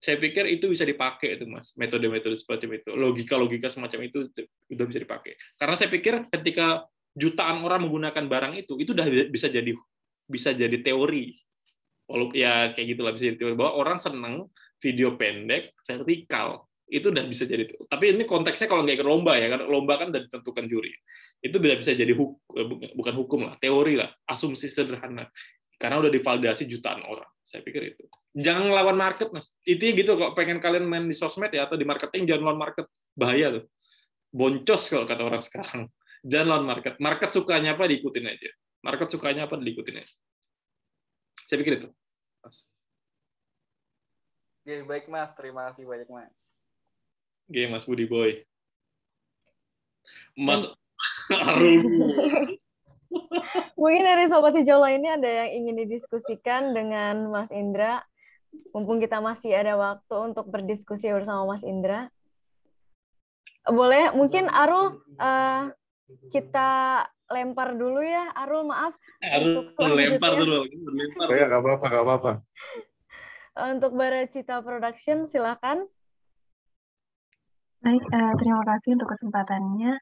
saya pikir itu bisa dipakai itu Mas, metode-metode seperti itu, logika semacam itu udah bisa dipakai. Karena saya pikir ketika jutaan orang menggunakan barang itu udah bisa jadi teori. Walaupun ya kayak gitulah, bisa jadi teori bahwa orang senang video pendek vertikal. Itu udah bisa jadi. Tapi ini konteksnya kalau nggak ikut lomba ya, karena lomba kan udah ditentukan juri. Itu udah bisa jadi bukan hukum lah, teori lah, asumsi sederhana. Karena udah divalidasi jutaan orang. Saya pikir itu. Jangan ngelawan market, Mas. Itu gitu, kalau pengen kalian main di sosmed ya atau di marketing, jangan lawan market. Bahaya tuh. Boncos kalau kata orang sekarang. Jangan lawan market. Market sukanya apa, diikutin aja. Market sukanya apa, diikutin aja. Saya pikir itu. Mas. Oke, baik Mas. Terima kasih banyak Mas. Oke, Mas Budi Boy. Mas Arul. Mungkin dari Sobat Hijau lainnya ada yang ingin didiskusikan dengan Mas Indra. Mumpung kita masih ada waktu untuk berdiskusi bersama Mas Indra. Boleh, mungkin Arul kita lempar dulu ya. Arul, maaf. Arul lempar dulu. Ya, nggak apa-apa. Untuk Baracita Production, silakan. Baik, terima kasih untuk kesempatannya.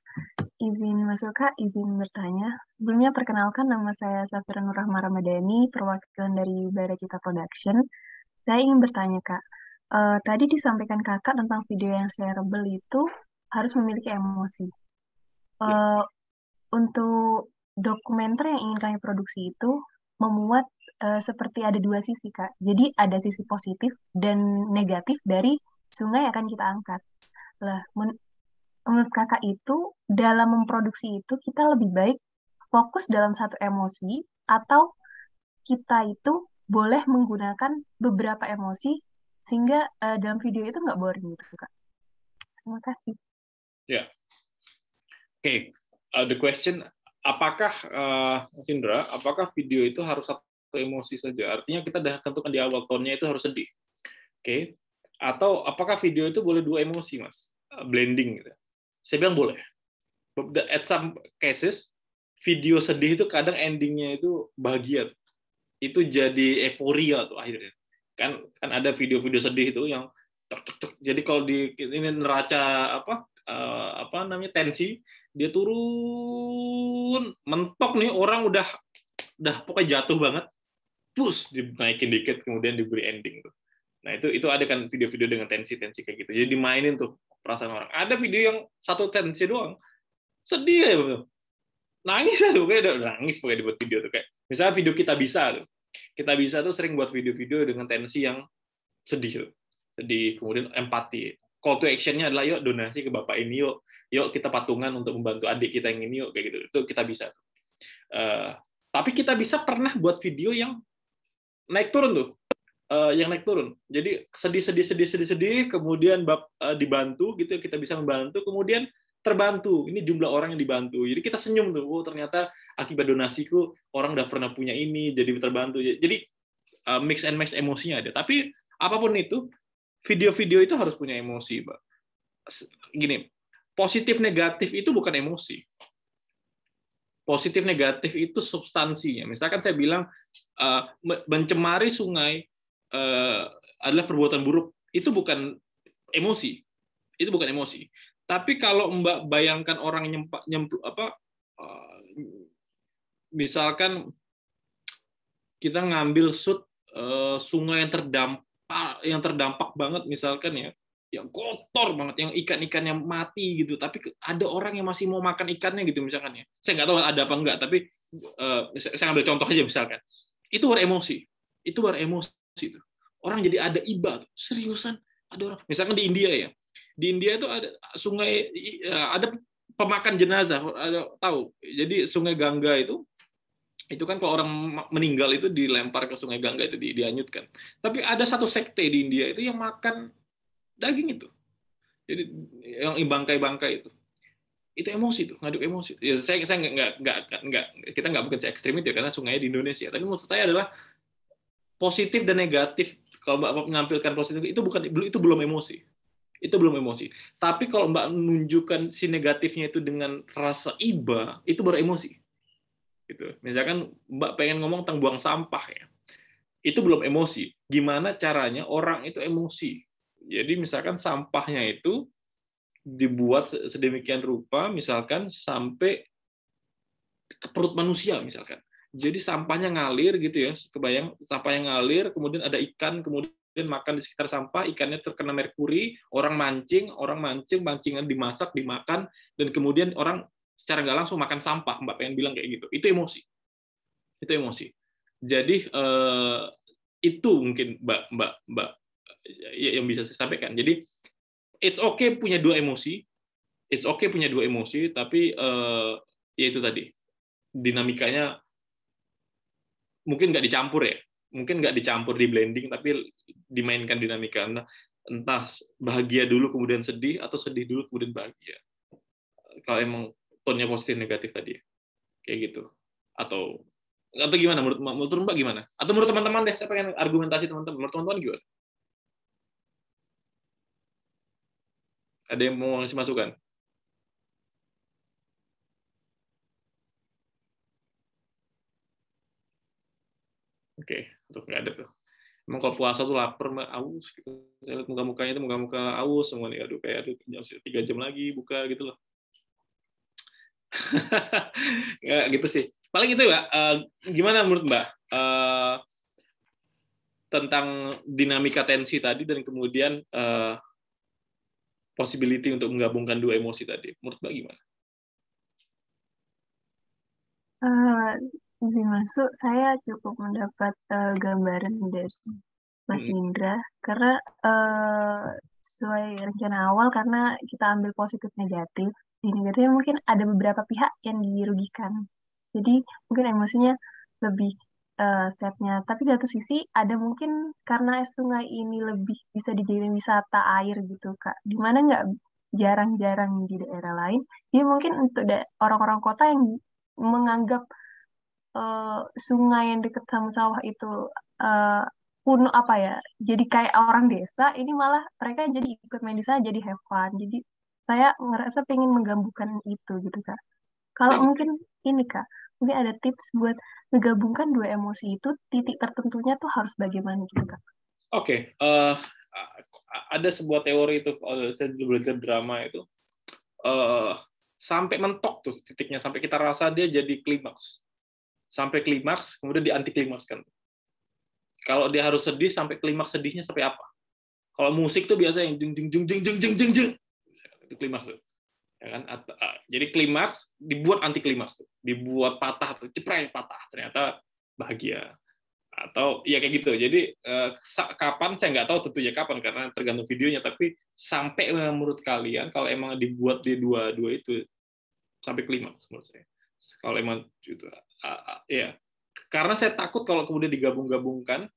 Izin masuk Kak, izin bertanya. Sebelumnya perkenalkan, nama saya Safira Nur Rahma Ramadhani, perwakilan dari Baracita Production. Saya ingin bertanya Kak, tadi disampaikan Kakak tentang video yang shareable itu harus memiliki emosi. Untuk dokumenter yang ingin kami produksi itu memuat seperti ada 2 sisi Kak. Jadi ada sisi positif dan negatif dari sungai yang akan kita angkat. Lah, menurut Kakak itu, dalam memproduksi itu, kita lebih baik fokus dalam satu emosi, atau kita itu boleh menggunakan beberapa emosi, sehingga dalam video itu nggak boring gitu, Kak. Terima kasih. Ya. Oke. The question, apakah, Mas Indra, apakah video itu harus satu emosi saja? Artinya kita sudah tentukan di awal, tone-nya itu harus sedih. Oke. Atau apakah video itu boleh 2 emosi, Mas? Blending gitu. Saya bilang boleh. At some cases, video sedih itu kadang endingnya itu bahagia. Itu jadi euforia tuh akhirnya. Kan ada video-video sedih itu yang jadi kalau di ini neraca apa namanya tensi, dia turun mentok nih, orang udah pokoknya jatuh banget. Push dinaikin dikit kemudian diberi ending tuh. Nah, itu ada kan video-video dengan tensi-tensi kayak gitu. Jadi dimainin tuh perasaan orang. Ada video yang satu tensi doang. Sedih ya, betul. Nangis tuh, kayak nangis pokoknya dibuat video tuh kayak. Misalnya video Kita Bisa tuh. Kita Bisa tuh sering buat video-video dengan tensi yang sedih tuh. Sedih, kemudian empati. Call to action-nya adalah yuk donasi ke Bapak ini yuk. Yuk kita patungan untuk membantu adik kita yang ini yuk kayak gitu. Itu Kita Bisa tuh. Tapi Kita Bisa pernah buat video yang naik turun tuh. Yang naik turun. Jadi sedih, kemudian dibantu gitu, kita bisa membantu, kemudian terbantu. Ini jumlah orang yang dibantu. Jadi kita senyum tuh, oh ternyata akibat donasiku orang udah pernah punya ini, jadi terbantu. Jadi mix and match emosinya ada. Tapi apapun itu, video-video itu harus punya emosi, Mbak. Gini, positif negatif itu bukan emosi. Positif negatif itu substansinya. Misalkan saya bilang mencemari sungai adalah perbuatan buruk, itu bukan emosi. Itu bukan emosi. Tapi kalau Mbak bayangkan orang misalkan kita ngambil shoot sungai yang terdampak banget misalkan ya, yang kotor banget, yang ikan-ikannya mati gitu, tapi ada orang yang masih mau makan ikannya gitu misalkan ya. Saya nggak tahu ada apa enggak, tapi saya ambil contoh aja misalkan. Itu baru emosi. Itu baru emosi itu. Orang jadi ada iba, seriusan ada orang. Misalkan di India ya. Di India itu ada sungai, ada pemakan jenazah, ada tahu. Jadi sungai Gangga itu kan kalau orang meninggal itu dilempar ke sungai Gangga itu dianyutkan. Tapi ada satu sekte di India itu yang makan daging itu. Jadi yang bangkai-bangkai itu emosi tuh, ngaduk emosi. Ya saya kita nggak mungkin se-ekstrim itu ya, karena sungainya di Indonesia. Tapi maksud saya adalah positif dan negatif. Kalau Mbak menampilkan positif itu belum emosi. Itu belum emosi. Tapi kalau Mbak menunjukkan si negatifnya itu dengan rasa iba, itu baru emosi. Gitu. Misalkan Mbak pengen ngomong tentang buang sampah ya. Itu belum emosi. Gimana caranya orang itu emosi? Jadi misalkan sampahnya itu dibuat sedemikian rupa, misalkan sampai ke perut manusia misalkan. Jadi sampahnya ngalir gitu ya, kebayang sampahnya ngalir, kemudian ada ikan, kemudian makan di sekitar sampah, ikannya terkena merkuri, orang mancing, mancingan dimasak, dimakan, dan kemudian orang secara nggak langsung makan sampah. Mbak pengen bilang kayak gitu. Itu emosi. Itu emosi. Jadi itu mungkin Mbak yang bisa saya sampaikan. Jadi it's okay punya dua emosi. It's okay punya dua emosi, tapi ya itu tadi. Dinamikanya mungkin nggak dicampur ya. Mungkin nggak dicampur di blending, tapi dimainkan dinamika. Entah bahagia dulu kemudian sedih, atau sedih dulu kemudian bahagia. Kalau emang tone-nya positif negatif tadi. Kayak gitu. Atau gimana menurut Mbak gimana? Atau menurut teman-teman deh, saya pengen argumentasi teman-teman. Menurut teman-teman gimana? Ada yang mau ngasih masukan? Oke, untuk nggak ada tuh. Emang kalau puasa tuh lapar, aus gitu. Saya lihat muka-mukanya itu muka-muka aus semua nih. Aduh, kayak 3 jam lagi buka gitu loh. Nggak gitu sih. Paling itu ya. Gimana menurut Mbak tentang dinamika tensi tadi dan kemudian possibility untuk menggabungkan dua emosi tadi? Menurut Mbak gimana? Izin masuk, saya cukup mendapat gambaran dari Mas Indra, karena sesuai rencana awal, karena kita ambil positif negatif, di negatifnya mungkin ada beberapa pihak yang dirugikan. Jadi mungkin emosinya lebih setnya. Tapi di satu sisi ada mungkin karena sungai ini lebih bisa dijadikan wisata air gitu, Kak. Dimana nggak jarang-jarang di daerah lain. Jadi mungkin untuk orang-orang kota yang menganggap sungai yang dekat sama sawah itu kuno apa ya, jadi kayak orang desa, ini malah mereka jadi ikut main di sana, jadi have fun. Jadi saya ngerasa pengen menggabungkan itu gitu, Kak. Kalau mungkin ini, Kak, mungkin ada tips buat menggabungkan dua emosi itu, titik tertentunya tuh harus bagaimana gitu, Kak? Oke, ada sebuah teori itu, kalau saya belajar drama itu, sampai mentok tuh titiknya, sampai kita rasa dia jadi klimaks. Sampai klimaks, kemudian di anti klimaks kan. Kalau dia harus sedih, sampai klimaks sedihnya sampai apa? Kalau musik tuh biasanya yang jeng jeng jeng jeng jeng jeng jeng, itu klimaks tuh. Ya kan? Jadi klimaks dibuat anti klimaks tuh. Dibuat patah tuh, ceprai patah. Ternyata bahagia. Atau ya kayak gitu. Jadi kapan saya nggak tahu tentunya kapan, karena tergantung videonya, tapi sampai menurut kalian kalau emang dibuat di dua itu sampai klimaks menurut saya. Kalau emang gitu, ya, karena saya takut kalau kemudian digabung-gabungkan,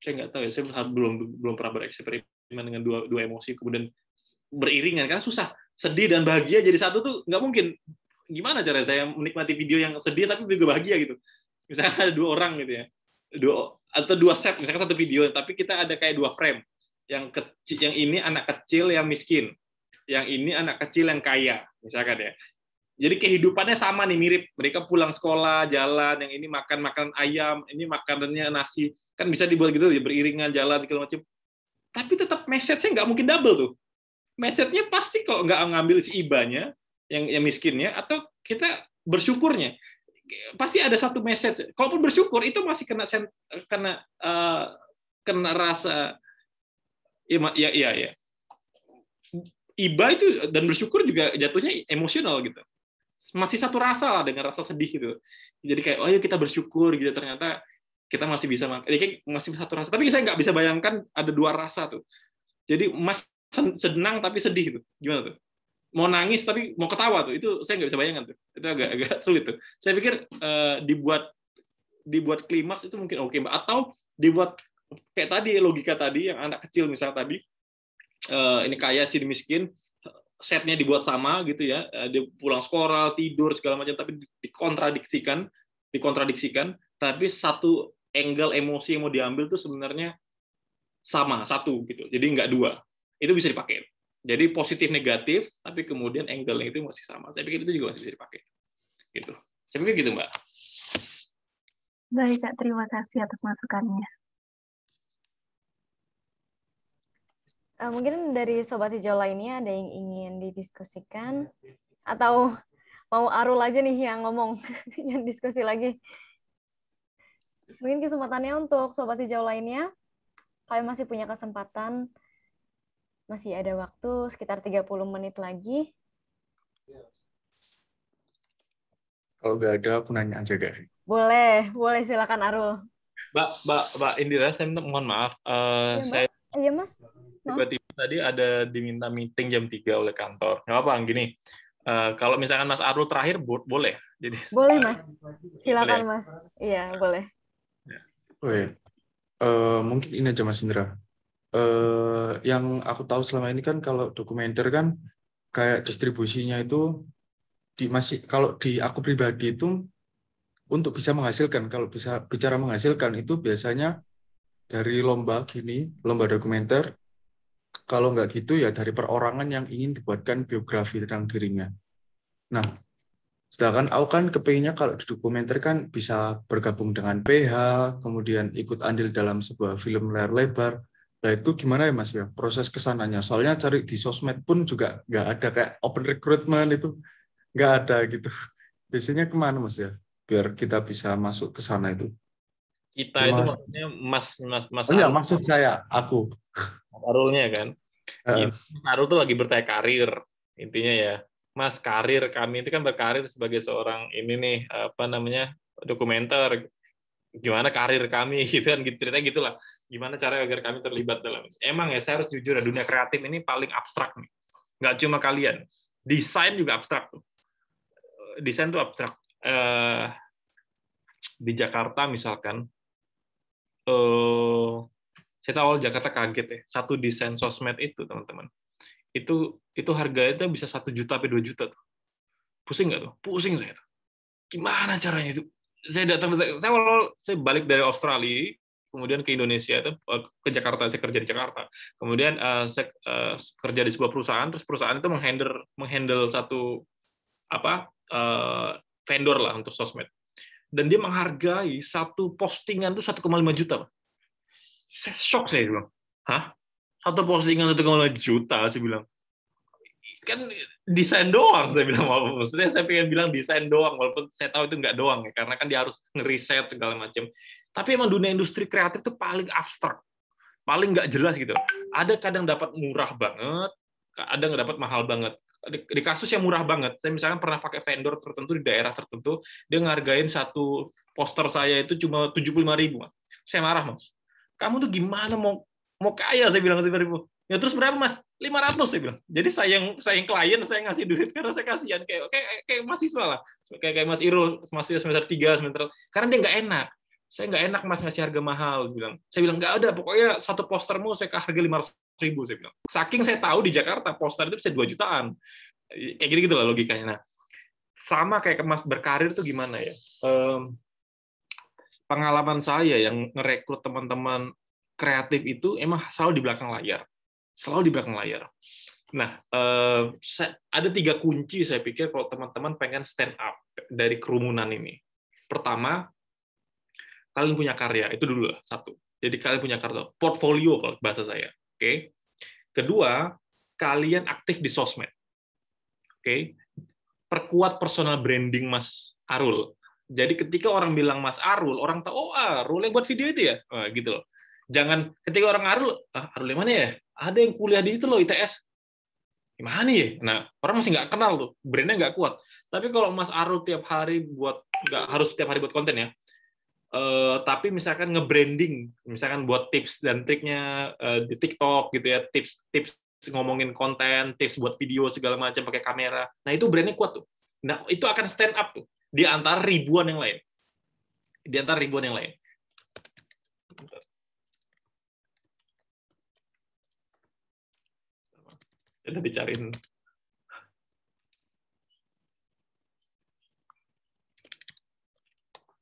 saya nggak tahu ya, saya belum pernah bereksperimen dengan dua emosi kemudian beriringan, karena susah. Sedih dan bahagia jadi satu tuh nggak mungkin. Gimana cara saya menikmati video yang sedih tapi juga bahagia gitu? misalnya ada 2 orang gitu ya, 2 set, misalkan satu video, tapi kita ada kayak 2 frame, yang kecil, yang ini anak kecil yang miskin, yang ini anak kecil yang kaya, misalkan ya. Jadi kehidupannya sama nih, mirip. Mereka pulang sekolah, jalan, yang ini makan makanan ayam, ini makanannya nasi, kan bisa dibuat gitu ya, beriringan jalan segala macam. Tapi tetap message-nya nggak mungkin double tuh. Message-nya pasti kalau nggak ngambil si ibanya, yang miskinnya, atau kita bersyukurnya, pasti ada satu message. Kalaupun bersyukur itu masih kena rasa ya. Iba itu dan bersyukur juga jatuhnya emosional gitu. Masih satu rasa lah dengan rasa sedih gitu. Jadi kayak, oh ya kita bersyukur gitu, ternyata kita masih bisa makan. Kayak masih satu rasa. Tapi saya nggak bisa bayangkan ada 2 rasa tuh. Jadi Mas senang tapi sedih tuh. Gimana tuh? Mau nangis tapi mau ketawa tuh, itu saya nggak bisa bayangkan tuh. Itu agak sulit tuh. Saya pikir dibuat klimaks itu mungkin oke, atau dibuat kayak tadi logika tadi yang anak kecil misalnya tadi, ini kaya sih miskin, setnya dibuat sama gitu ya, dia pulang sekolah, tidur segala macam, tapi dikontradikkan, tapi satu angle emosi yang mau diambil tuh sebenarnya sama, satu gitu. Jadi nggak 2. Itu bisa dipakai. Jadi positif negatif, tapi kemudian angle itu masih sama. Saya pikir itu juga masih bisa dipakai. Gitu. Saya pikir gitu, Mbak. Baik, Kak. Terima kasih atas masukannya. Mungkin dari Sobat Hijau lainnya ada yang ingin didiskusikan? Atau mau Arul aja nih yang ngomong, yang diskusi lagi? Mungkin kesempatannya untuk Sobat Hijau lainnya, kalian masih punya kesempatan. Masih ada waktu sekitar 30 menit lagi. Kalau nggak ada, aku nanya aja, Gak? Boleh silakan Arul. Mbak Indira, saya mohon maaf. Saya Iya, Mas. tiba-tiba tadi ada diminta meeting jam 3 oleh kantor. Nggak apa-apa, gini. Kalau misalkan Mas Arul terakhir, boleh. Jadi, boleh, Mas. Silakan, Mas. Iya, boleh. Oke. Mungkin ini aja, Mas Indra. Yang aku tahu selama ini kan kalau dokumenter kan kayak distribusinya itu kalau di aku pribadi itu untuk bisa menghasilkan, kalau bisa bicara menghasilkan itu biasanya dari lomba dokumenter. Kalau nggak gitu ya dari perorangan yang ingin dibuatkan biografi tentang dirinya. Nah, sedangkan aku kan kepinginnya kalau di dokumenter kan bisa bergabung dengan PH, kemudian ikut andil dalam sebuah film layar lebar. Nah itu gimana ya Mas ya proses kesananya? Soalnya cari di sosmed pun juga nggak ada, kayak open recruitment itu nggak ada gitu. Biasanya kemana Mas ya? Biar kita bisa masuk ke sana itu. Kita itu maksudnya Mas oh, ya, maksud saya aku. Arulnya kan. Mas Arul tuh lagi bertanya karir intinya ya. Mas, karir kami itu kan berkarir sebagai seorang ini nih dokumenter. Gimana karir kami gitu kan, ceritanya gitulah. Gimana cara agar kami terlibat dalam. Emang ya saya harus jujur ya, dunia kreatif ini paling abstrak nih. Nggak cuma kalian. Desain juga abstrak tuh. Desain tuh abstrak. Di Jakarta misalkan, saya tahu Jakarta kaget ya. Satu desain sosmed itu teman-teman. Itu harganya itu bisa 1 juta sampai 2 juta tuh. Pusing nggak tuh? Pusing saya tuh. Gimana caranya itu? Saya balik dari Australia, kemudian ke Indonesia itu ke Jakarta, saya kerja di Jakarta. Kemudian saya kerja di sebuah perusahaan, terus perusahaan itu menghandle satu vendor lah untuk sosmed. Dan dia menghargai satu postingan itu 1,5 juta. Shock saya bilang. Hah? Satu postingan 1,5 juta, saya bilang. Kan desain doang, saya bilang. Maksudnya saya pengen bilang desain doang, walaupun saya tahu itu nggak doang ya, karena kan dia harus ngeriset segala macam. Tapi emang dunia industri kreatif itu paling abstrak, paling nggak jelas gitu. Ada kadang dapat murah banget, ada nggak dapat mahal banget. Di kasus yang murah banget, saya misalkan pernah pakai vendor tertentu di daerah tertentu, dia ngargain satu poster saya itu cuma 75.000. Saya marah, Mas. Kamu tuh gimana mau kaya, saya bilang 75.000. Ya terus berapa Mas? 500 saya bilang. Jadi sayang klien, saya ngasih duit karena saya kasihan kayak mahasiswa lah. Kayak Mas Irul, mahasiswa semester 3, karena dia nggak enak. Saya nggak enak Mas ngasih harga mahal, bilang. Saya bilang nggak ada, pokoknya satu postermu saya ke harga 500.000 saya bilang. Saking saya tahu di Jakarta poster itu bisa 2 jutaan. Kayak gitu lah logikanya. Nah, sama kayak Mas berkarir tuh gimana ya? pengalaman saya yang ngerekrut teman-teman kreatif itu emang selalu di belakang layar. Selalu di belakang layar. Nah, ada 3 kunci saya pikir kalau teman-teman pengen stand up dari kerumunan ini. Pertama, kalian punya karya, itu dulu lah, satu. Jadi kalian punya karya, portfolio kalau bahasa saya. Oke. Kedua, kalian aktif di sosmed. Oke. Perkuat personal branding Mas Arul. Jadi ketika orang bilang Mas Arul, orang tahu, oh Arul yang buat video itu ya? Nah, gitu loh. Jangan ketika orang Arul yang mana ya? Ada yang kuliah di itu loh, ITS. Gimana ya? Nah, orang masih nggak kenal tuh, brandnya nggak kuat. Tapi kalau Mas Arul tiap hari nggak harus tiap hari buat konten ya, tapi misalkan nge-branding, misalkan buat tips dan triknya di TikTok gitu ya, tips ngomongin konten, tips buat video segala macam pakai kamera. Nah, itu brandnya kuat tuh. Nah, itu akan stand up tuh di antara ribuan yang lain. Di antara ribuan yang lain. Saya udah dicariin.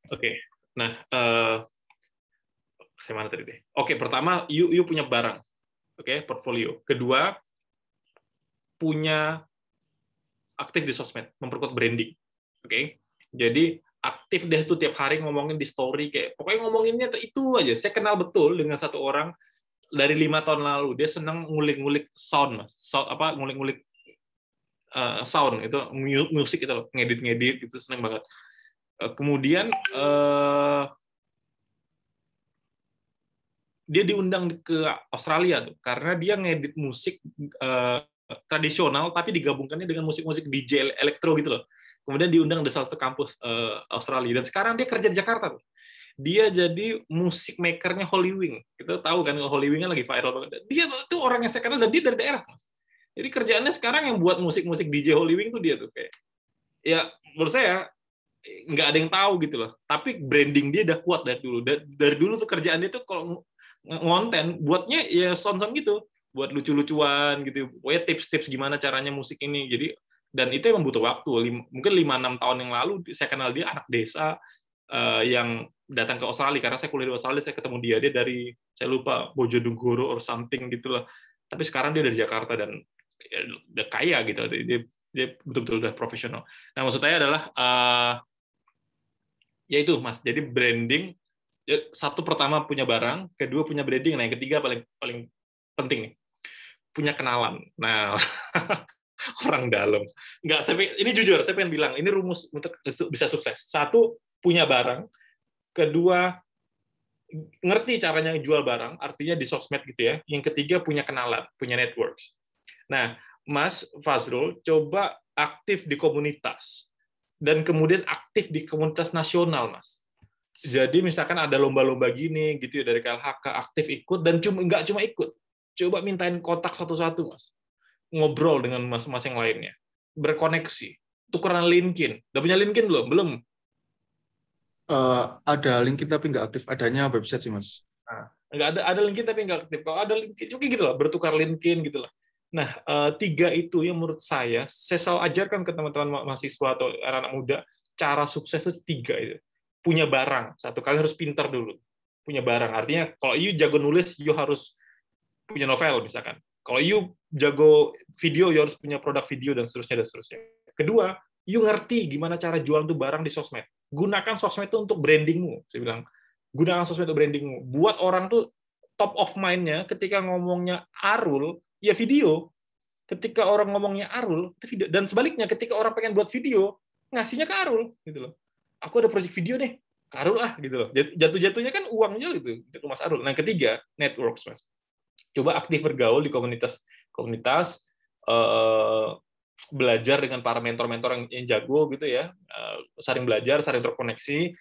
Oke, nah, saya mana tadi deh? Oke, pertama, you punya barang, oke, portfolio. Kedua, punya aktif di sosmed, memperkuat branding, oke. Jadi aktif deh tuh tiap hari ngomongin di story kayak, pokoknya ngomonginnya itu aja. Saya kenal betul dengan satu orang dari 5 tahun lalu, dia senang ngulik-ngulik sound, Mas. Ngulik-ngulik sound itu musik itu loh, ngedit-ngedit gitu, senang banget. Kemudian dia diundang ke Australia tuh karena dia ngedit musik tradisional tapi digabungkannya dengan musik-musik DJ elektro gitu loh. Kemudian diundang di salah satu kampus Australia dan sekarang dia kerja di Jakarta tuh. Dia jadi musik makernya Holy Wing. Kita tahu kan Holy Wing kan lagi viral banget. Dia tuh orang yang saya kenal dan dia dari daerah, Mas. Jadi kerjaannya sekarang yang buat musik-musik DJ Holy Wing tuh dia tuh kayak. Ya, menurut saya nggak ada yang tahu gitu loh. Tapi branding dia udah kuat dari dulu. Dari dulu tuh kerjaan dia tuh kalau ngonten buatnya ya sound-sound gitu, buat lucu-lucuan gitu. Pokoknya tips-tips gimana caranya musik ini. Jadi dan itu emang butuh waktu. Mungkin 5-6 tahun yang lalu saya kenal dia anak desa yang datang ke Australia karena saya kuliah di Australia, saya ketemu dia dari saya lupa Bojonegoro or something gitulah. Tapi sekarang dia dari Jakarta dan ya, udah kaya gitu. Dia betul-betul udah profesional. Nah, maksud saya adalah ya itu Mas. Jadi branding satu pertama punya barang, kedua punya branding, nah yang ketiga paling penting nih. Punya kenalan. Nah, orang dalam. Enggak, ini jujur, saya pengen bilang, ini rumus untuk bisa sukses. Satu, punya barang. Kedua, ngerti caranya jual barang, artinya di sosmed gitu ya. Yang ketiga, punya kenalan, punya networks. Nah, Mas Fazrul, coba aktif di komunitas. Dan kemudian aktif di komunitas nasional, Mas. Jadi misalkan ada lomba-lomba gini, gitu ya, dari KLHK, aktif ikut, dan nggak cuma ikut. Coba mintain kontak satu-satu, Mas. Ngobrol dengan mas-mas yang lainnya. Berkoneksi. Tukeran LinkedIn. Udah punya LinkedIn belum? Belum. Ada LinkedIn tapi nggak aktif. Adanya website sih, Mas. Nah, nggak ada LinkedIn tapi nggak aktif. Kalau ada LinkedIn, oke gitu lah. Bertukar LinkedIn gitu lah. Nah, 3 itu yang menurut saya selalu ajarkan ke teman-teman mahasiswa atau anak-anak muda, cara sukses itu 3 itu. Punya barang. Satu, kalian harus pintar dulu. Punya barang. Artinya, kalau you jago nulis, you harus punya novel, misalkan. Kalau you jago video, you harus punya produk video, dan seterusnya, dan seterusnya. Kedua, you ngerti gimana cara jualan tuh barang di sosmed. Gunakan sosmed itu untuk brandingmu. Saya bilang, gunakan sosmed untuk brandingmu. Buat orang tuh top of mind-nya ketika ngomongnya Arul, ya video. Ketika orang ngomongnya Arul, itu video. Dan sebaliknya, ketika orang pengen buat video, ngasihnya ke Arul. Gitu loh. Aku ada project video nih, ke Arul lah. Gitu loh. Jatuh-jatuhnya kan uangnya gitu, untuk Mas Arul. Nah, ketiga, networks, Mas. Coba aktif bergaul di komunitas, belajar dengan para mentor-mentor yang jago gitu ya, saling belajar, saling terkoneksi.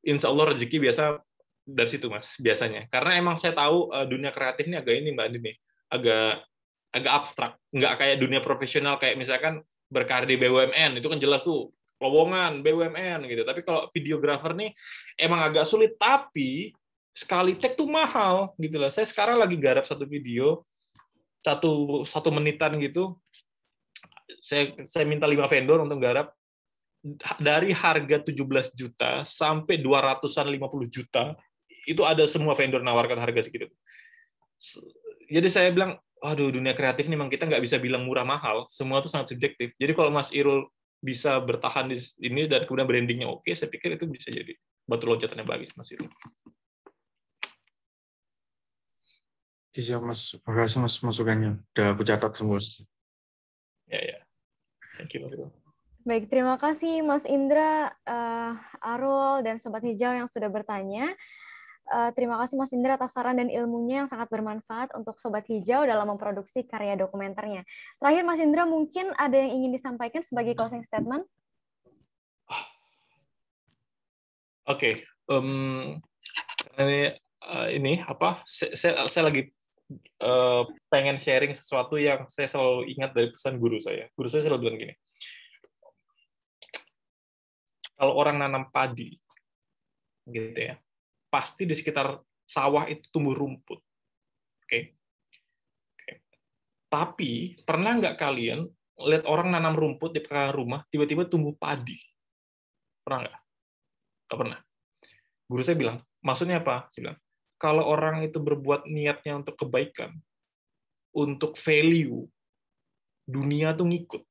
Insya Allah rezeki biasa dari situ, Mas, biasanya. Karena emang saya tahu dunia kreatif ini agak ini, Mbak Andini, agak abstrak, nggak kayak dunia profesional kayak misalkan berkarir di BUMN, itu kan jelas tuh lowongan BUMN gitu. Tapi kalau videografer nih emang agak sulit, tapi sekali take tuh mahal gitu lah. Saya sekarang lagi garap satu video satu menitan gitu. Saya minta 5 vendor untuk garap. dari harga 17 juta sampai 250 juta, itu ada semua vendor nawarkan harga segitu. Jadi saya bilang, waduh, dunia kreatif ini memang kita nggak bisa bilang murah mahal, semua itu sangat subjektif. Jadi kalau Mas Irul bisa bertahan di ini dan kemudian brandingnya oke, saya pikir itu bisa jadi batu loncatan yang bagus, Mas Irul. Iya Mas, makasih Mas masukannya. Udah aku catat semua. Ya. Thank you, Mas Irul. Baik, terima kasih Mas Indra, Arul, dan Sobat Hijau yang sudah bertanya. Terima kasih Mas Indra atas saran dan ilmunya yang sangat bermanfaat untuk Sobat Hijau dalam memproduksi karya dokumenternya. Terakhir Mas Indra, mungkin ada yang ingin disampaikan sebagai closing statement? Oke, ini apa? Saya lagi pengen sharing sesuatu yang saya selalu ingat dari pesan guru saya. Guru saya selalu bilang gini, kalau orang nanam padi, gitu ya, pasti di sekitar sawah itu tumbuh rumput. Oke. Tapi pernah nggak kalian lihat orang nanam rumput di belakang rumah, tiba-tiba tumbuh padi? Pernah nggak? Nggak pernah. Guru saya bilang, maksudnya apa? Saya bilang, kalau orang itu berbuat niatnya untuk kebaikan, untuk value, dunia tuh ngikut.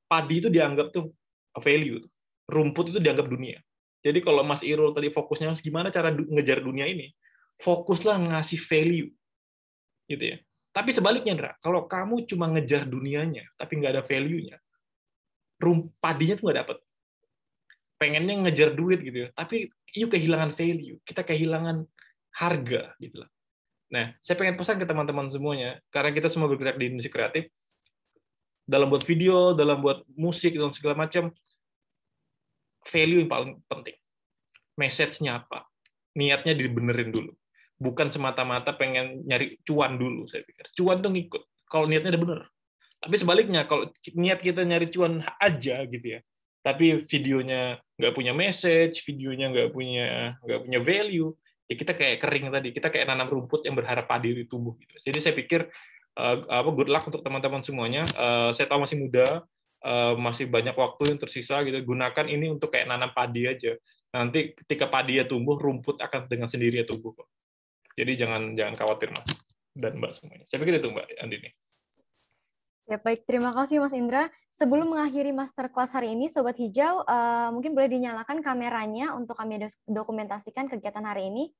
Padi itu dianggap tuh value. Rumput itu dianggap dunia. Jadi kalau Mas Irul tadi fokusnya gimana cara ngejar dunia ini, fokuslah ngasih value, gitu ya. Tapi sebaliknya, Ndra, kalau kamu cuma ngejar dunianya, tapi nggak ada value-nya, padinya tuh nggak dapet. Pengennya ngejar duit gitu ya, tapi yuk kehilangan value, kita kehilangan harga, gitu lah. Nah, saya pengen pesan ke teman-teman semuanya, karena kita semua bergerak di industri kreatif, dalam buat video, dalam buat musik, dan segala macam, value yang paling penting. Message-nya apa? Niatnya dibenerin dulu. Bukan semata-mata pengen nyari cuan dulu, saya pikir. Cuan tuh ngikut. Kalau niatnya udah bener. Tapi sebaliknya, kalau niat kita nyari cuan aja, gitu ya, tapi videonya nggak punya message, videonya nggak punya value, ya kita kayak kering tadi. Kita kayak nanam rumput yang berharap padi tumbuh. Gitu. Jadi saya pikir, good luck untuk teman-teman semuanya. Saya tahu masih muda, masih banyak waktu yang tersisa gitu, gunakan ini untuk kayak nanam padi aja. Nanti ketika padi tumbuh, rumput akan dengan sendirinya tumbuh kok. Jadi jangan khawatir Mas dan Mbak semuanya. Saya pikir itu Mbak Andini. Ya baik, terima kasih Mas Indra. Sebelum mengakhiri masterclass hari ini, Sobat Hijau, mungkin boleh dinyalakan kameranya untuk kami dokumentasikan kegiatan hari ini.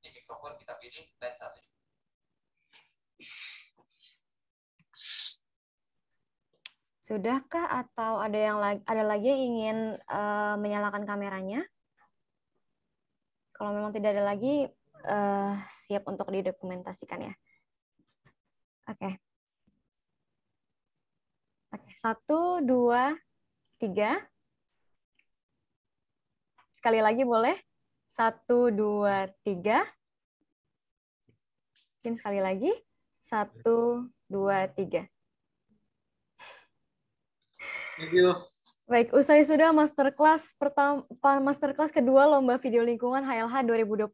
Mikrofon kita pilih dan satu. Sudahkah atau ada lagi yang ingin menyalakan kameranya? Kalau memang tidak ada lagi, siap untuk didokumentasikan ya. Oke. Oke, 1, 2, 3. Sekali lagi boleh? 1, 2, 3. Mungkin sekali lagi. 1, 2, 3. Thank you. Baik, usai sudah masterclass kedua Lomba Video Lingkungan HLH 2022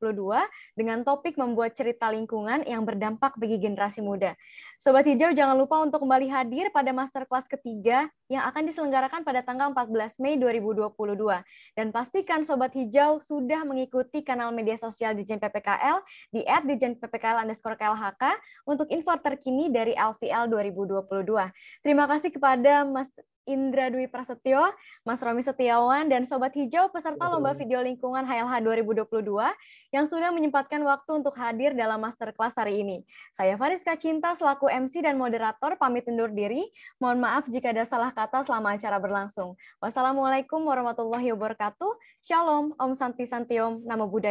dengan topik membuat cerita lingkungan yang berdampak bagi generasi muda. Sobat Hijau jangan lupa untuk kembali hadir pada masterclass ketiga yang akan diselenggarakan pada tanggal 14 Mei 2022. Dan pastikan Sobat Hijau sudah mengikuti kanal media sosial Ditjen PPKL di @ditjenppkl_klhk untuk info terkini dari LVL 2022. Terima kasih kepada Mas Indra Dwi Prasetyo, Mas Romi Setiawan, dan Sobat Hijau peserta Lomba Video Lingkungan HLH 2022 yang sudah menyempatkan waktu untuk hadir dalam masterclass hari ini. Saya Fariska Cinta selaku MC dan moderator pamit undur diri. Mohon maaf jika ada salah kata selama acara berlangsung. Wassalamualaikum warahmatullahi wabarakatuh. Shalom, Om Santi Santiom, Namo Buddhaya.